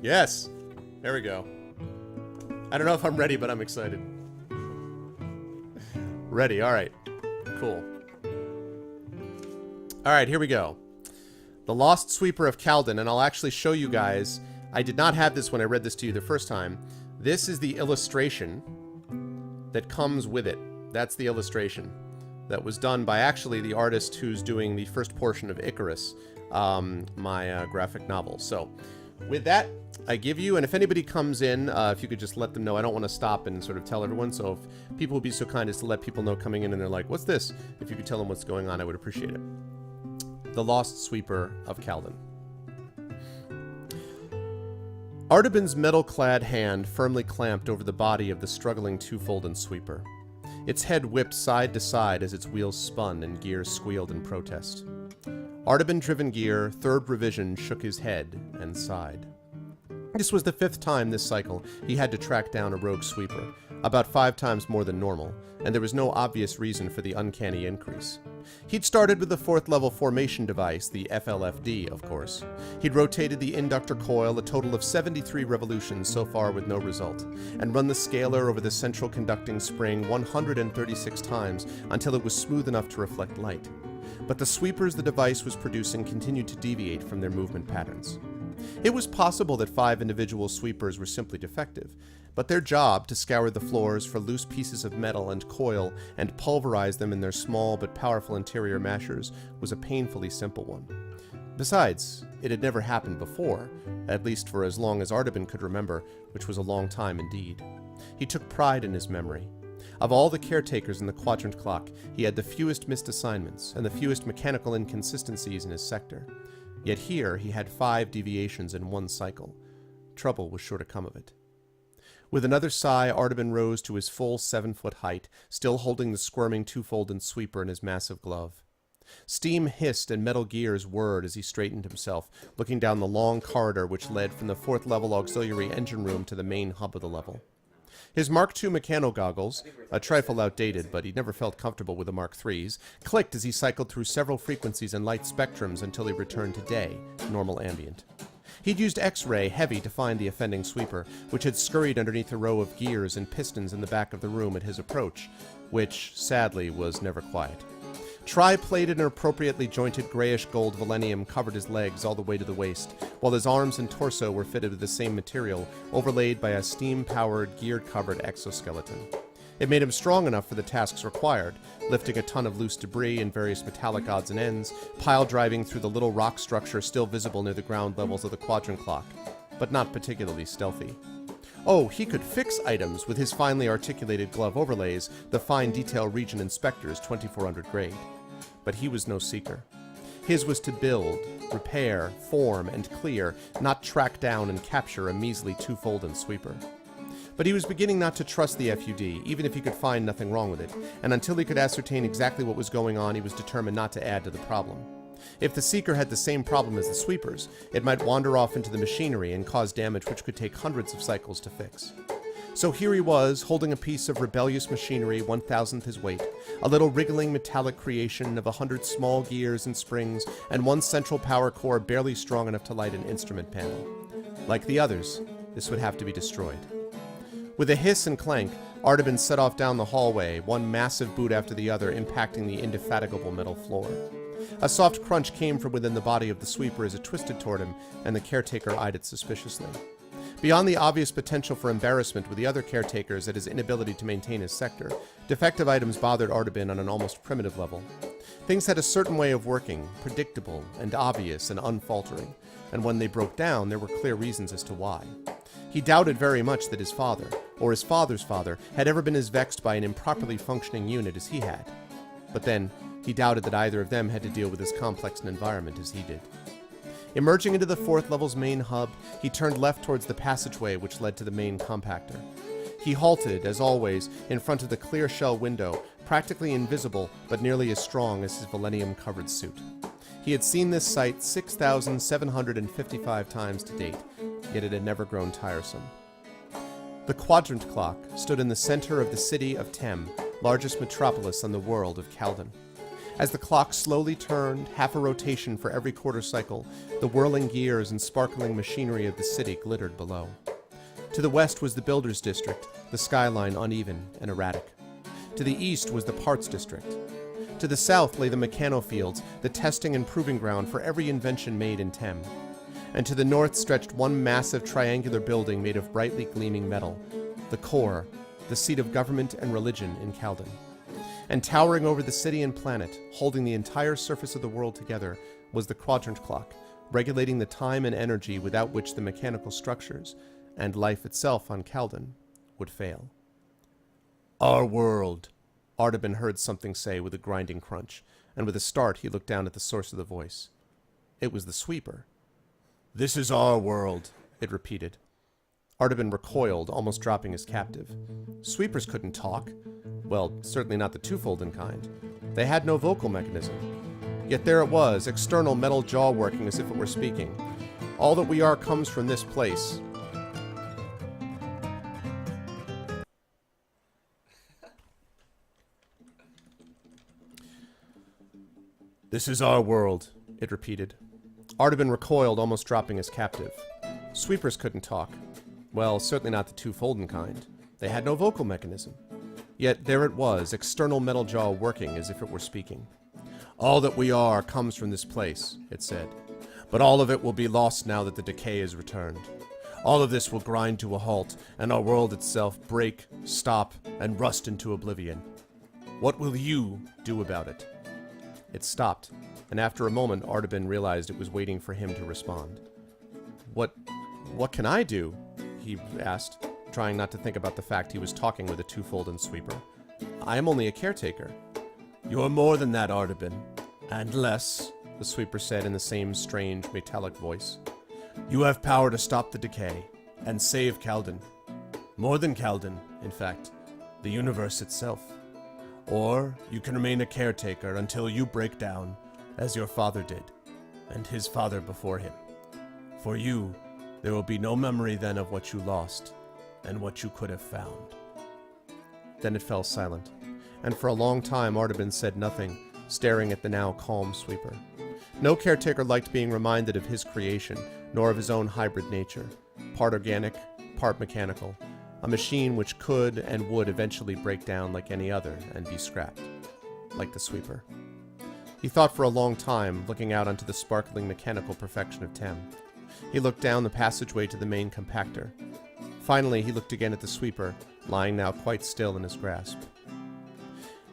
Yes! There we go. I don't know if I'm ready, but I'm excited. Ready, alright. Cool. Alright, here we go. The Lost Sweeper of Kaldin, and I'll actually show you guys. I did not have this when I read this to you the first time. This is the illustration that comes with it. That's the illustration that was done by actually the artist who's doing the first portion of Icarus, my graphic novel. So, with that, I give you, and if anybody comes in, if you could just let them know. I don't want to stop and sort of tell everyone, so if people would be so kind as to let people know coming in and they're like, what's this? If you could tell them what's going on, I would appreciate it. The Lost Sweeper of Kaldin. Artaban's metal-clad hand firmly clamped over the body of the struggling two-folded sweeper. Its head whipped side to side as its wheels spun and gears squealed in protest. Artaban-driven gear, third revision, shook his head and sighed. This was the 5th time this cycle he had to track down a rogue sweeper, about 5 times more than normal, and there was no obvious reason for the uncanny increase. He'd started with the 4th level formation device, the FLFD, of course. He'd rotated the inductor coil a total of 73 revolutions so far with no result, and run the scaler over the central conducting spring 136 times until it was smooth enough to reflect light. But the sweepers the device was producing continued to deviate from their movement patterns. It was possible that 5 individual sweepers were simply defective, but their job to scour the floors for loose pieces of metal and coil and pulverize them in their small but powerful interior mashers was a painfully simple one. Besides, it had never happened before, at least for as long as Artaban could remember, which was a long time indeed. He took pride in his memory. Of all the caretakers in the Quadrant Clock, he had the fewest missed assignments and the fewest mechanical inconsistencies in his sector. Yet here he had 5 deviations in one cycle. Trouble was sure to come of it. With another sigh, Artaban rose to his full 7-foot height, still holding the squirming two-folded sweeper in his massive glove. Steam hissed and metal gears whirred as he straightened himself, looking down the long corridor which led from the 4th level auxiliary engine room to the main hub of the level. His Mark II mechano goggles, a trifle outdated but he never felt comfortable with the Mark III's, clicked as he cycled through several frequencies and light spectrums until he returned to day, normal ambient. He'd used X-ray heavy to find the offending sweeper, which had scurried underneath a row of gears and pistons in the back of the room at his approach, which, sadly, was never quiet. Tri-plated and appropriately jointed grayish-gold Valenium covered his legs all the way to the waist, while his arms and torso were fitted with the same material, overlaid by a steam-powered, gear-covered exoskeleton. It made him strong enough for the tasks required, lifting a ton of loose debris and various metallic odds and ends, pile-driving through the little rock structure still visible near the ground levels of the quadrant clock, but not particularly stealthy. Oh, he could fix items with his finely articulated glove overlays, the fine detail region inspector's 2400 grade. But he was no seeker. His was to build, repair, form, and clear, not track down and capture a measly two-fold and sweeper. But he was beginning not to trust the FUD, even if he could find nothing wrong with it, and until he could ascertain exactly what was going on, he was determined not to add to the problem. If the Seeker had the same problem as the Sweepers, it might wander off into the machinery and cause damage which could take hundreds of cycles to fix. So here he was, holding a piece of rebellious machinery 1,000th his weight, a little wriggling metallic creation of 100 small gears and springs, and one central power core barely strong enough to light an instrument panel. Like the others, this would have to be destroyed. With a hiss and clank, Artaban set off down the hallway, one massive boot after the other impacting the indefatigable metal floor. A soft crunch came from within the body of the Sweeper as it twisted toward him, and the caretaker eyed it suspiciously. Beyond the obvious potential for embarrassment with the other caretakers at his inability to maintain his sector, defective items bothered Artaban on an almost primitive level. Things had a certain way of working, predictable and obvious and unfaltering, and when they broke down, there were clear reasons as to why. He doubted very much that his father, or his father's father, had ever been as vexed by an improperly functioning unit as he had. But then, he doubted that either of them had to deal with as complex an environment as he did. Emerging into the fourth level's main hub, he turned left towards the passageway which led to the main compactor. He halted, as always, in front of the clear shell window, practically invisible but nearly as strong as his Valenium-covered suit. He had seen this sight 6,755 times to date, yet it had never grown tiresome. The quadrant clock stood in the center of the city of Tem, largest metropolis on the world of Caldon. As the clock slowly turned, half a rotation for every quarter cycle, the whirling gears and sparkling machinery of the city glittered below. To the west was the Builders District, the skyline uneven and erratic. To the east was the Parts District. To the south lay the Mechanofields, the testing and proving ground for every invention made in Tem. And to the north stretched one massive triangular building made of brightly gleaming metal, the core, the seat of government and religion in Caldon. And towering over the city and planet, holding the entire surface of the world together, was the quadrant clock, regulating the time and energy without which the mechanical structures, and life itself on Caldon, would fail. Our world, Artaban heard something say with a grinding crunch, and with a start he looked down at the source of the voice. It was the Sweeper. This is our world, it repeated. Artaban recoiled, almost dropping his captive. Sweepers couldn't talk. Well, certainly not the two-folded kind. They had no vocal mechanism. Yet there it was, external metal jaw working as if it were speaking. All that we are comes from this place. This is our world, it repeated. Artaban recoiled, almost dropping his captive. Sweepers couldn't talk. Well, certainly not the two-folded kind. They had no vocal mechanism. Yet there it was, external metal jaw working as if it were speaking. All that we are comes from this place, it said. But all of it will be lost now that the decay is returned. All of this will grind to a halt, and our world itself break, stop, and rust into oblivion. What will you do about it? It stopped, and after a moment Artaban realized it was waiting for him to respond. What can I do? He asked, trying not to think about the fact he was talking with a two-folded Sweeper. I am only a caretaker. You're more than that, Artaban. And less, the Sweeper said in the same strange, metallic voice. You have power to stop the decay, and save Caldon. More than Caldon, in fact, the universe itself. Or you can remain a caretaker until you break down, as your father did, and his father before him. For you, there will be no memory then of what you lost, and what you could have found. Then it fell silent, and for a long time Artaban said nothing, staring at the now calm Sweeper. No caretaker liked being reminded of his creation, nor of his own hybrid nature, part organic, part mechanical, a machine which could and would eventually break down like any other and be scrapped, like the Sweeper. He thought for a long time, looking out onto the sparkling mechanical perfection of Tem. He looked down the passageway to the main compactor. Finally, he looked again at the sweeper, lying now quite still in his grasp.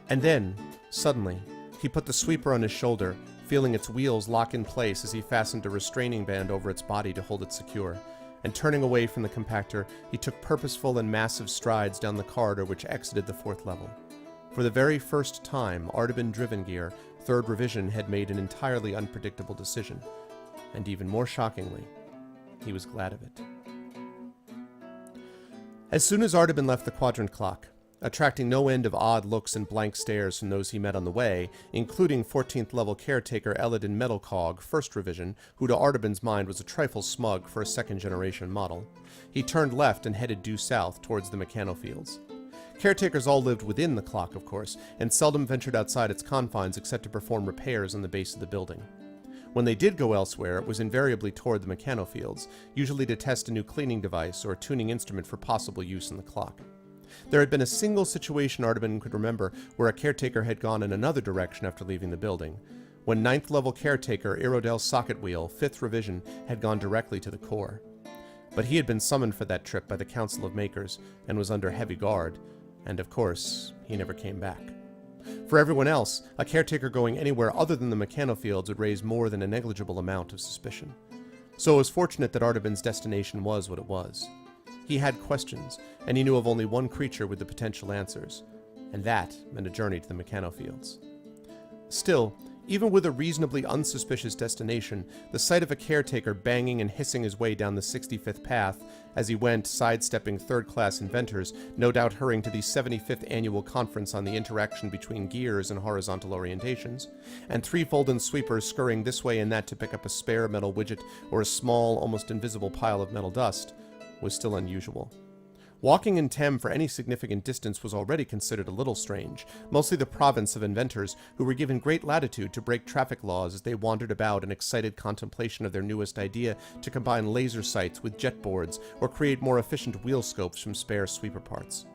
And then, suddenly, he put the sweeper on his shoulder, feeling its wheels lock in place as he fastened a restraining band over its body to hold it secure. And turning away from the compactor, he took purposeful and massive strides down the corridor which exited the 4th level. For the very first time, Artaban Drivengear, 3rd Revision, had made an entirely unpredictable decision. And even more shockingly, he was glad of it. As soon as Artaban left the quadrant clock, attracting no end of odd looks and blank stares from those he met on the way, including 14th level caretaker Elodin Metalcog, 1st Revision, who to Artaban's mind was a trifle smug for a 2nd generation model, he turned left and headed due south towards the Mechanofields. Caretakers all lived within the clock, of course, and seldom ventured outside its confines except to perform repairs on the base of the building. When they did go elsewhere, it was invariably toward the Mechanofields, usually to test a new cleaning device or a tuning instrument for possible use in the clock. There had been a single situation Artaban could remember where a caretaker had gone in another direction after leaving the building, when 9th level caretaker Irodel Socketwheel, 5th Revision, had gone directly to the core. But he had been summoned for that trip by the Council of Makers and was under heavy guard, and of course, he never came back. For everyone else, a caretaker going anywhere other than the Mechanofields would raise more than a negligible amount of suspicion. So it was fortunate that Artaban's destination was what it was. He had questions, and he knew of only one creature with the potential answers, and that meant a journey to the Mechanofields. Still, even with a reasonably unsuspicious destination, the sight of a caretaker banging and hissing his way down the 65th path as he went, sidestepping third-class inventors, no doubt hurrying to the 75th annual conference on the interaction between gears and horizontal orientations, and three-folded sweepers scurrying this way and that to pick up a spare metal widget or a small, almost invisible pile of metal dust, was still unusual. Walking in Tem for any significant distance was already considered a little strange, mostly the province of inventors who were given great latitude to break traffic laws as they wandered about in excited contemplation of their newest idea to combine laser sights with jet boards or create more efficient wheel scopes from spare sweeper parts.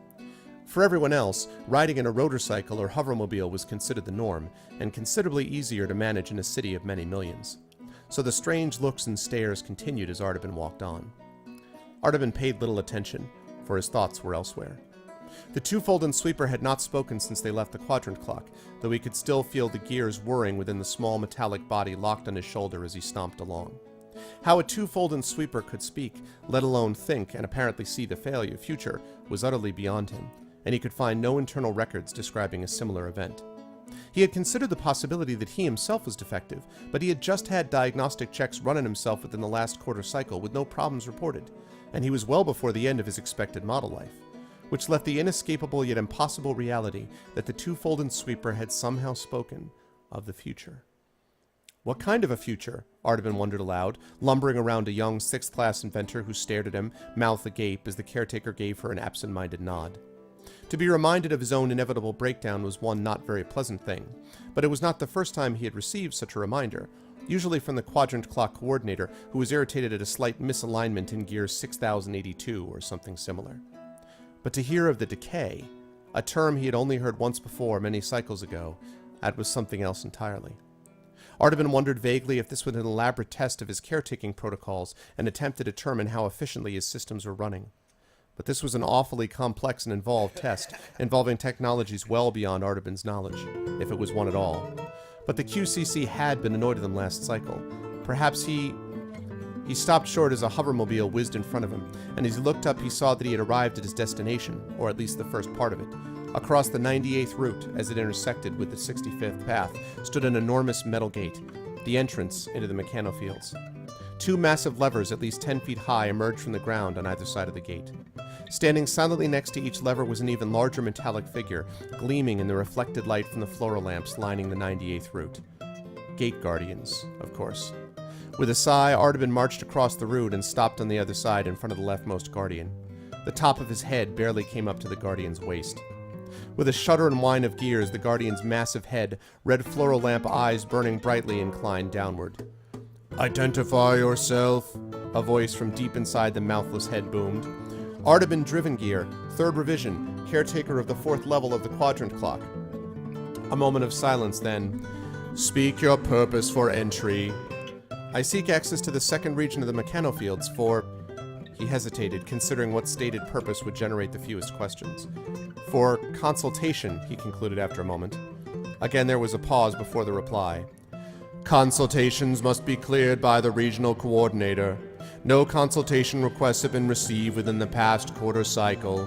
For everyone else, riding in a rotorcycle or hovermobile was considered the norm, and considerably easier to manage in a city of many millions. So the strange looks and stares continued as Artaban walked on. Artaban paid little attention, for his thoughts were elsewhere. The two-folded sweeper had not spoken since they left the quadrant clock, though he could still feel the gears whirring within the small metallic body locked on his shoulder as he stomped along. How a two-folded sweeper could speak, let alone think and apparently see the future, was utterly beyond him, and he could find no internal records describing a similar event. He had considered the possibility that he himself was defective, but he had just had diagnostic checks run on himself within the last quarter cycle with no problems reported, and he was well before the end of his expected model life, which left the inescapable yet impossible reality that the two-folded sweeper had somehow spoken of the future. What kind of a future? Artaban wondered aloud, lumbering around a young 6th-class inventor who stared at him, mouth agape, as the caretaker gave her an absent-minded nod. To be reminded of his own inevitable breakdown was one not very pleasant thing, but it was not the first time he had received such a reminder, usually from the quadrant clock coordinator, who was irritated at a slight misalignment in gear 6082 or something similar. But to hear of the decay, a term he had only heard once before many cycles ago, that was something else entirely. Artaban wondered vaguely if this was an elaborate test of his caretaking protocols, an attempt to determine how efficiently his systems were running. But this was an awfully complex and involved test, involving technologies well beyond Artaban's knowledge, if it was one at all. But the QCC had been annoyed at them last cycle. Perhaps he stopped short as a hovermobile whizzed in front of him, and as he looked up he saw that he had arrived at his destination, or at least the first part of it. Across the 98th route, as it intersected with the 65th path, stood an enormous metal gate, the entrance into the Mechanofields. Two massive levers at least 10 feet high emerged from the ground on either side of the gate. Standing silently next to each lever was an even larger metallic figure, gleaming in the reflected light from the fluoro lamps lining the 98th route. Gate Guardians, of course. With a sigh, Artaban marched across the route and stopped on the other side in front of the leftmost Guardian. The top of his head barely came up to the Guardian's waist. With a shudder and whine of gears, the Guardian's massive head, red fluoro lamp eyes burning brightly, inclined downward. "Identify yourself," a voice from deep inside the mouthless head boomed. Artaban Drivengear, 3rd Revision, caretaker of the 4th level of the quadrant clock. A moment of silence, then. Speak your purpose for entry. I seek access to the second region of the mechanofields for... He hesitated, considering what stated purpose would generate the fewest questions. For consultation, he concluded after a moment. Again, there was a pause before the reply. Consultations must be cleared by the regional coordinator. No consultation requests have been received within the past quarter cycle.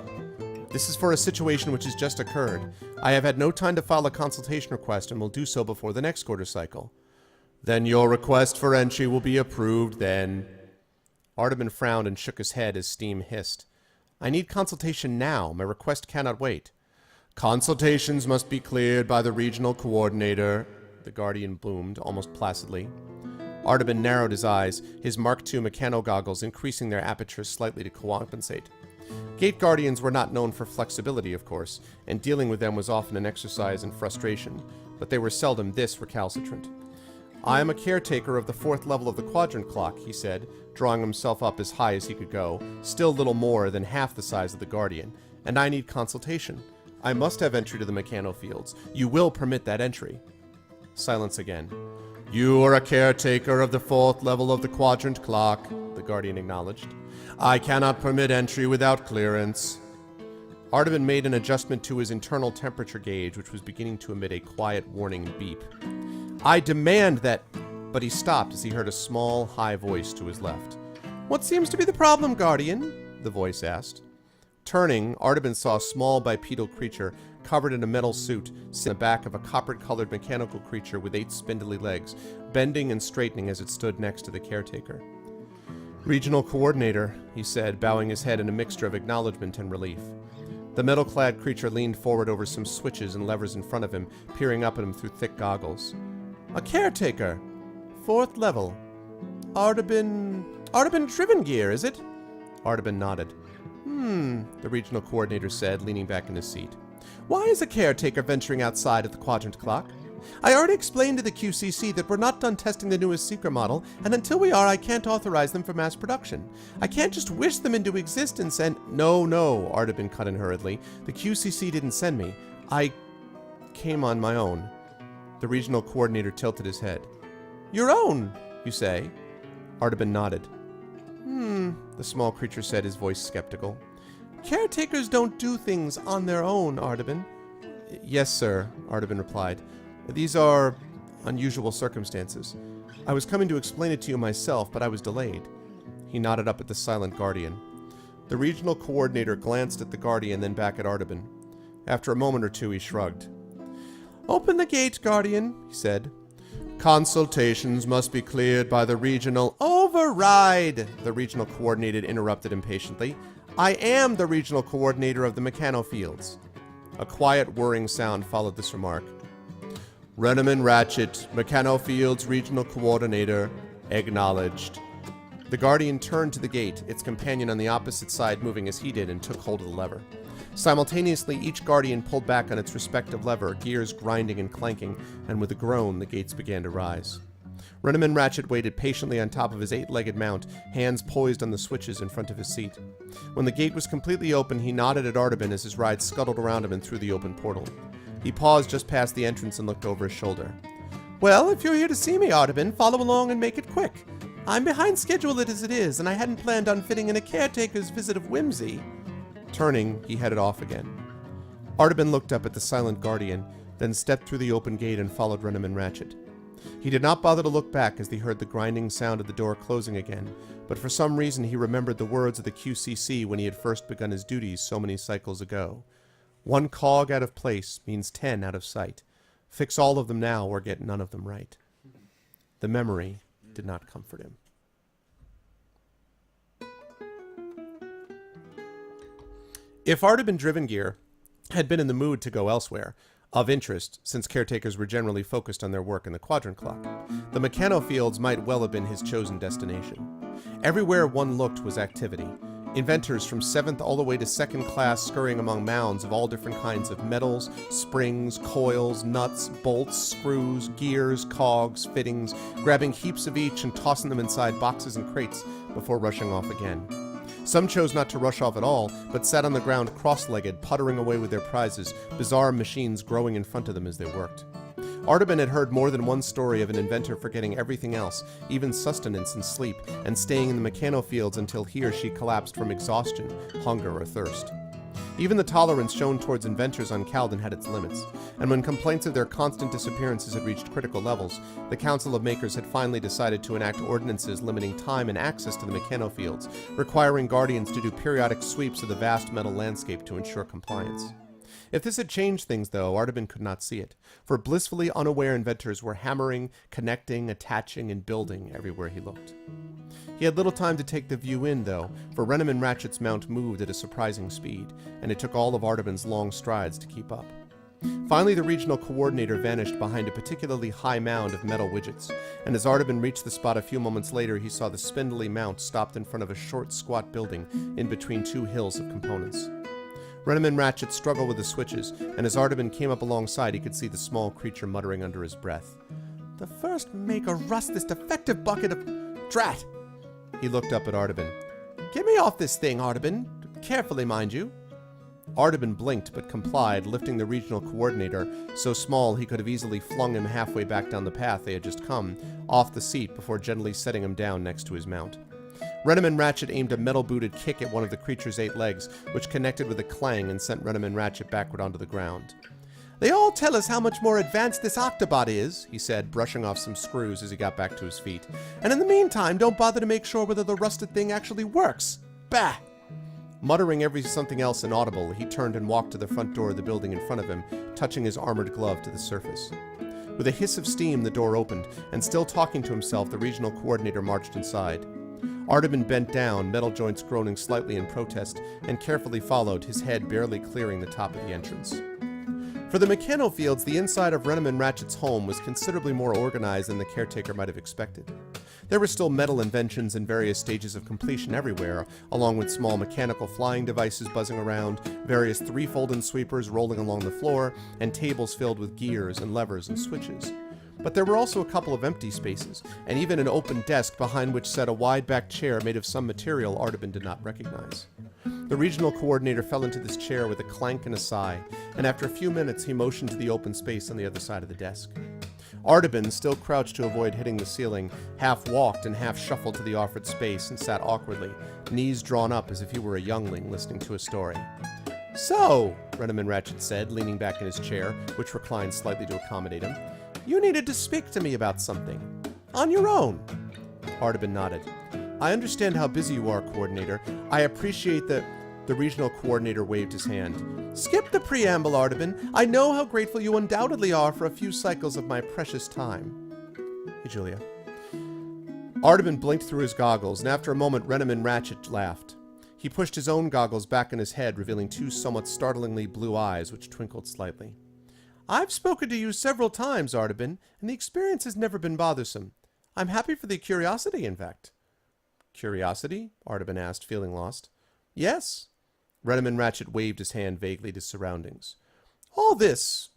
This is for a situation which has just occurred. I have had no time to file a consultation request and will do so before the next quarter cycle. Then your request for entry will be approved then. Artaban frowned and shook his head as steam hissed. I need consultation now. My request cannot wait. Consultations must be cleared by the regional coordinator, the Guardian boomed, almost placidly. Artaban narrowed his eyes, his Mark II mechano goggles increasing their apertures slightly to compensate. Gate Guardians were not known for flexibility, of course, and dealing with them was often an exercise in frustration, but they were seldom this recalcitrant. I am a caretaker of the 4th level of the quadrant clock, he said, drawing himself up as high as he could go, still little more than half the size of the Guardian, and I need consultation. I must have entry to the mechanofields. You will permit that entry. Silence again. You are a caretaker of the 4th level of the quadrant clock, the Guardian acknowledged. I cannot permit entry without clearance. Artaban made an adjustment to his internal temperature gauge, which was beginning to emit a quiet warning beep. I demand that... But he stopped as he heard a small, high voice to his left. What seems to be the problem, Guardian? The voice asked. Turning, Artaban saw a small bipedal creature covered in a metal suit sit in the back of a copper-colored mechanical creature with 8 spindly legs, bending and straightening as it stood next to the caretaker. Regional coordinator, he said, bowing his head in a mixture of acknowledgement and relief. The metal-clad creature leaned forward over some switches and levers in front of him, peering up at him through thick goggles. A caretaker. 4th level. Artaban Drivengear, is it? Artaban nodded. The regional coordinator said, leaning back in his seat. Why is a caretaker venturing outside of the quadrant clock? I already explained to the QCC that we're not done testing the newest Seeker model, and until we are, I can't authorize them for mass production. I can't just wish them into existence and... No, Artaban cut in hurriedly. The QCC didn't send me. I came on my own. The regional coordinator tilted his head. Your own, you say? Artaban nodded. The small creature said, his voice skeptical. Caretakers don't do things on their own, Artaban. Yes, sir, Artaban replied. These are unusual circumstances. I was coming to explain it to you myself, but I was delayed. He nodded up at the silent Guardian. The regional coordinator glanced at the Guardian, then back at Artaban. After a moment or two, he shrugged. Open the gate, Guardian, he said. Consultations must be cleared by the regional... Override! The regional coordinator interrupted impatiently. I am the regional coordinator of the mechanofields. A quiet whirring sound followed this remark. Reneman Ratchet, Mechanofields Regional Coordinator, acknowledged. The Guardian turned to the gate, its companion on the opposite side moving as he did, and took hold of the lever. Simultaneously, each Guardian pulled back on its respective lever, gears grinding and clanking, and with a groan, the gates began to rise. Reneman Ratchet waited patiently on top of his 8-legged mount, hands poised on the switches in front of his seat. When the gate was completely open, he nodded at Artaban as his ride scuttled around him and through the open portal. He paused just past the entrance and looked over his shoulder. Well, if you're here to see me, Artaban, follow along and make it quick. I'm behind schedule as it is, and I hadn't planned on fitting in a caretaker's visit of whimsy. Turning, he headed off again. Artaban looked up at the silent Guardian, then stepped through the open gate and followed Reneman Ratchet. He did not bother to look back as he heard the grinding sound of the door closing again, but for some reason he remembered the words of the QCC when he had first begun his duties so many cycles ago. 1 cog out of place means 10 out of sight. Fix all of them now or get none of them right. The memory did not comfort him. If Artaban Drivengear had been in the mood to go elsewhere, of interest, since caretakers were generally focused on their work in the quadrant clock, the mechanofields might well have been his chosen destination. Everywhere one looked was activity. Inventors from 7th all the way to 2nd class scurrying among mounds of all different kinds of metals, springs, coils, nuts, bolts, screws, gears, cogs, fittings, grabbing heaps of each and tossing them inside boxes and crates before rushing off again. Some chose not to rush off at all, but sat on the ground cross-legged, puttering away with their prizes, bizarre machines growing in front of them as they worked. Artaban had heard more than one story of an inventor forgetting everything else, even sustenance and sleep, and staying in the mechanofields until he or she collapsed from exhaustion, hunger, or thirst. Even the tolerance shown towards inventors on Caldon had its limits, and when complaints of their constant disappearances had reached critical levels, the Council of Makers had finally decided to enact ordinances limiting time and access to the mechanofields, requiring guardians to do periodic sweeps of the vast metal landscape to ensure compliance. If this had changed things, though, Artaban could not see it, for blissfully unaware inventors were hammering, connecting, attaching, and building everywhere he looked. He had little time to take the view in, though, for Renem and Ratchet's mount moved at a surprising speed, and it took all of Artaban's long strides to keep up. Finally, the regional coordinator vanished behind a particularly high mound of metal widgets, and as Artaban reached the spot a few moments later, he saw the spindly mount stopped in front of a short, squat building in between two hills of components. Renem and Ratchet struggled with the switches, and as Artaban came up alongside, he could see the small creature muttering under his breath. "The first maker rust this defective bucket of... drat!" He looked up at Artaban. "Get me off this thing, Artaban. Carefully, mind you." Artaban blinked but complied, lifting the regional coordinator, so small he could have easily flung him halfway back down the path they had just come, off the seat before gently setting him down next to his mount. Renem and Ratchet aimed a metal-booted kick at one of the creature's 8 legs, which connected with a clang and sent Renem and Ratchet backward onto the ground. "They all tell us how much more advanced this Octobot is," he said, brushing off some screws as he got back to his feet. "And in the meantime, don't bother to make sure whether the rusted thing actually works. Bah!" Muttering something else inaudible, he turned and walked to the front door of the building in front of him, touching his armored glove to the surface. With a hiss of steam, the door opened, and still talking to himself, the regional coordinator marched inside. Artaban bent down, metal joints groaning slightly in protest, and carefully followed, his head barely clearing the top of the entrance. For the mechanofields, the inside of Renem and Ratchet's home was considerably more organized than the caretaker might have expected. There were still metal inventions in various stages of completion everywhere, along with small mechanical flying devices buzzing around, various three-folded sweepers rolling along the floor, and tables filled with gears and levers and switches. But there were also a couple of empty spaces, and even an open desk behind which sat a wide-backed chair made of some material Artaban did not recognize. The regional coordinator fell into this chair with a clank and a sigh, and after a few minutes he motioned to the open space on the other side of the desk. Artaban, still crouched to avoid hitting the ceiling, half walked and half shuffled to the offered space and sat awkwardly, knees drawn up as if he were a youngling listening to a story. "So," Renem and Ratchet said, leaning back in his chair, which reclined slightly to accommodate him, "you needed to speak to me about something. On your own." Artaban nodded. "I understand how busy you are, Coordinator. I appreciate the regional coordinator waved his hand. "Skip the preamble, Artaban. I know how grateful you undoubtedly are for a few cycles of my precious time." "Hey, Julia." Artaban blinked through his goggles, and after a moment Renem and Ratchet laughed. He pushed his own goggles back in his head, revealing 2 somewhat startlingly blue eyes, which twinkled slightly. "I've spoken to you several times, Artaban, and the experience has never been bothersome. I'm happy for the curiosity, in fact." "Curiosity?" Artaban asked, feeling lost. "Yes." Renem and Ratchet waved his hand vaguely to surroundings. All that's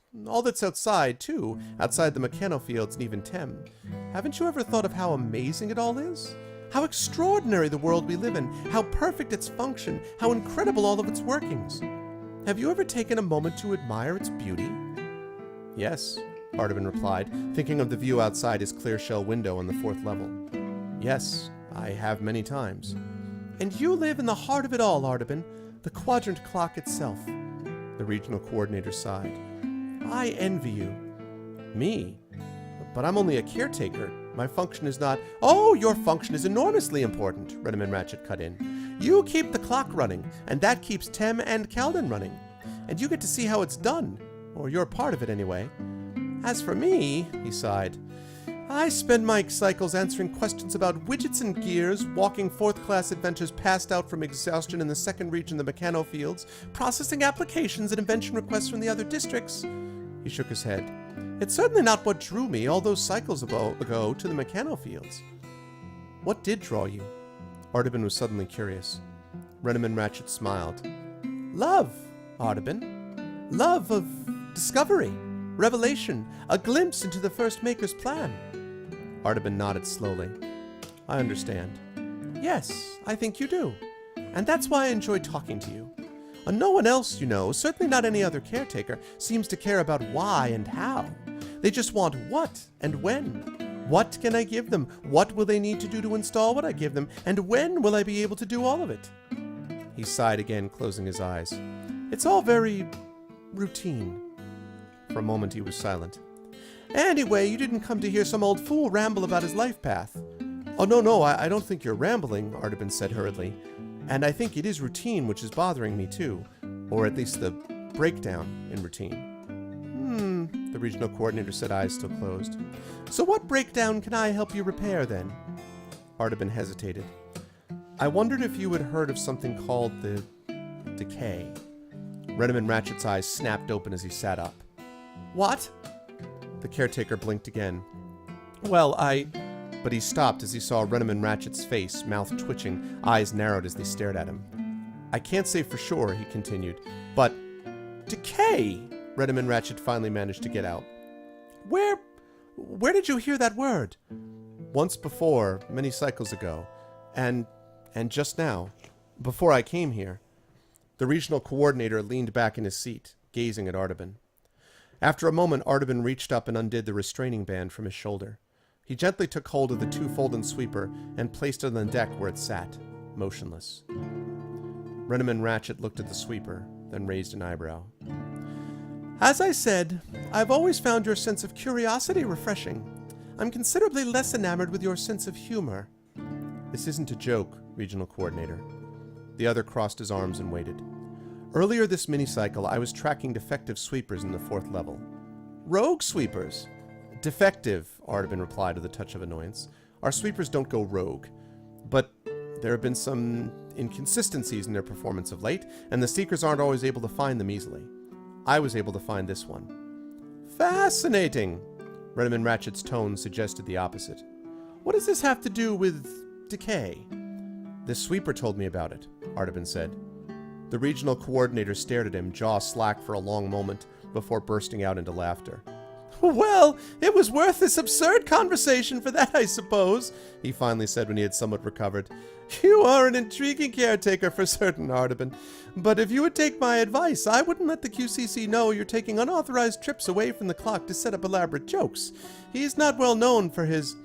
outside, too, outside the mechanofields and even Tem. Haven't you ever thought of how amazing it all is? How extraordinary the world we live in, how perfect its function, how incredible all of its workings. Have you ever taken a moment to admire its beauty?" "Yes," Artaban replied, thinking of the view outside his clear shell window on the 4th level. "Yes, I have many times." "And you live in the heart of it all, Artaban, the quadrant clock itself." The regional coordinator sighed. "I envy you." "Me? But I'm only a caretaker. My function is not—" "Oh, your function is enormously important," Renem and Ratchet cut in. "You keep the clock running, and that keeps Tem and Caldon running. And you get to see how it's done. Or you're part of it, anyway. As for me," he sighed, "I spend my cycles answering questions about widgets and gears, walking 4th-class adventures passed out from exhaustion in the 2nd region of the mechanofields, processing applications and invention requests from the other districts." He shook his head. "It's certainly not what drew me all those cycles ago to the mechanofields." "What did draw you?" Artaban was suddenly curious. Renem and Ratchet smiled. "Love, Artaban. Love of discovery, revelation, a glimpse into the first maker's plan." Artaban nodded slowly. "I understand." "Yes, I think you do. And that's why I enjoy talking to you. No one else, you know, certainly not any other caretaker, seems to care about why and how. They just want what and when. What can I give them? What will they need to do to install what I give them? And when will I be able to do all of it? He sighed again, closing his eyes. It's all very routine. For a moment he was silent. Anyway, you didn't come to hear some old fool ramble about his life path. Oh, no, I don't think you're rambling, Artaban said hurriedly. And I think it is routine which is bothering me too. Or at least the breakdown in routine. The regional coordinator said, eyes still closed. So what breakdown can I help you repair then? Artaban hesitated. I wondered if you had heard of something called the decay. Renaman Ratchet's eyes snapped open as he sat up. What? The caretaker blinked again. Well, But he stopped as he saw Renaman Ratchet's face, mouth twitching, eyes narrowed as they stared at him. I can't say for sure, he continued, but... Decay! Renaman Ratchet finally managed to get out. Where did you hear that word? Once before, many cycles ago. And just now, before I came here. The regional coordinator leaned back in his seat, gazing at Artaban. After a moment, Artaban reached up and undid the restraining band from his shoulder. He gently took hold of the two-folded sweeper and placed it on the deck where it sat, motionless. Renaman Ratchet looked at the sweeper, then raised an eyebrow. As I said, I've always found your sense of curiosity refreshing. I'm considerably less enamored with your sense of humor. This isn't a joke, regional coordinator. The other crossed his arms and waited. Earlier this mini-cycle, I was tracking defective sweepers in the 4th level. Rogue sweepers? Defective, Artaban replied with a touch of annoyance. Our sweepers don't go rogue. But there have been some inconsistencies in their performance of late, and the Seekers aren't always able to find them easily. I was able to find this one. Fascinating! Renaman Ratchet's tone suggested the opposite. What does this have to do with decay? This sweeper told me about it, Artaban said. The regional coordinator stared at him, jaw slack for a long moment, before bursting out into laughter. Well, it was worth this absurd conversation for that, I suppose, he finally said when he had somewhat recovered. You are an intriguing caretaker for certain, Artaban. But if you would take my advice, I wouldn't let the QCC know you're taking unauthorized trips away from the clock to set up elaborate jokes. He's not well known for his...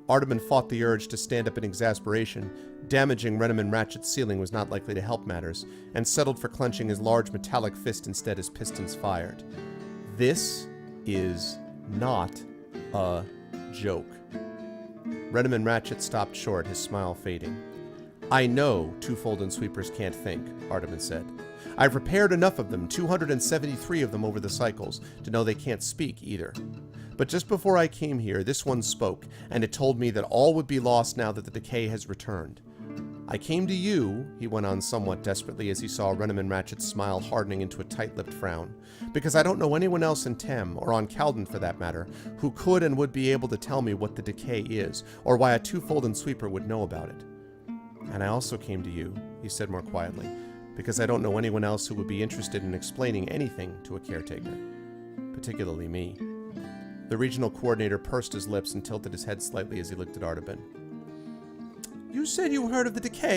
Artaban fought the urge to stand up in exasperation. Damaging Renaman Ratchet's ceiling was not likely to help matters, and settled for clenching his large metallic fist instead as pistons fired. This is not a joke. Renaman Ratchet stopped short, his smile fading. I know two-folded sweepers can't think, Artaban said. I've repaired enough of them, 273 of them over the cycles, to know they can't speak either. But just before I came here, this one spoke, and it told me that all would be lost now that the decay has returned. I came to you, he went on somewhat desperately as he saw Renaman Ratchet's smile hardening into a tight-lipped frown, because I don't know anyone else in Tem, or on Caldon for that matter, who could and would be able to tell me what the decay is, or why a two-folded sweeper would know about it. And I also came to you, he said more quietly, because I don't know anyone else who would be interested in explaining anything to a caretaker, particularly me. The regional coordinator pursed his lips and tilted his head slightly as he looked at Artaban. You said you heard of the decay.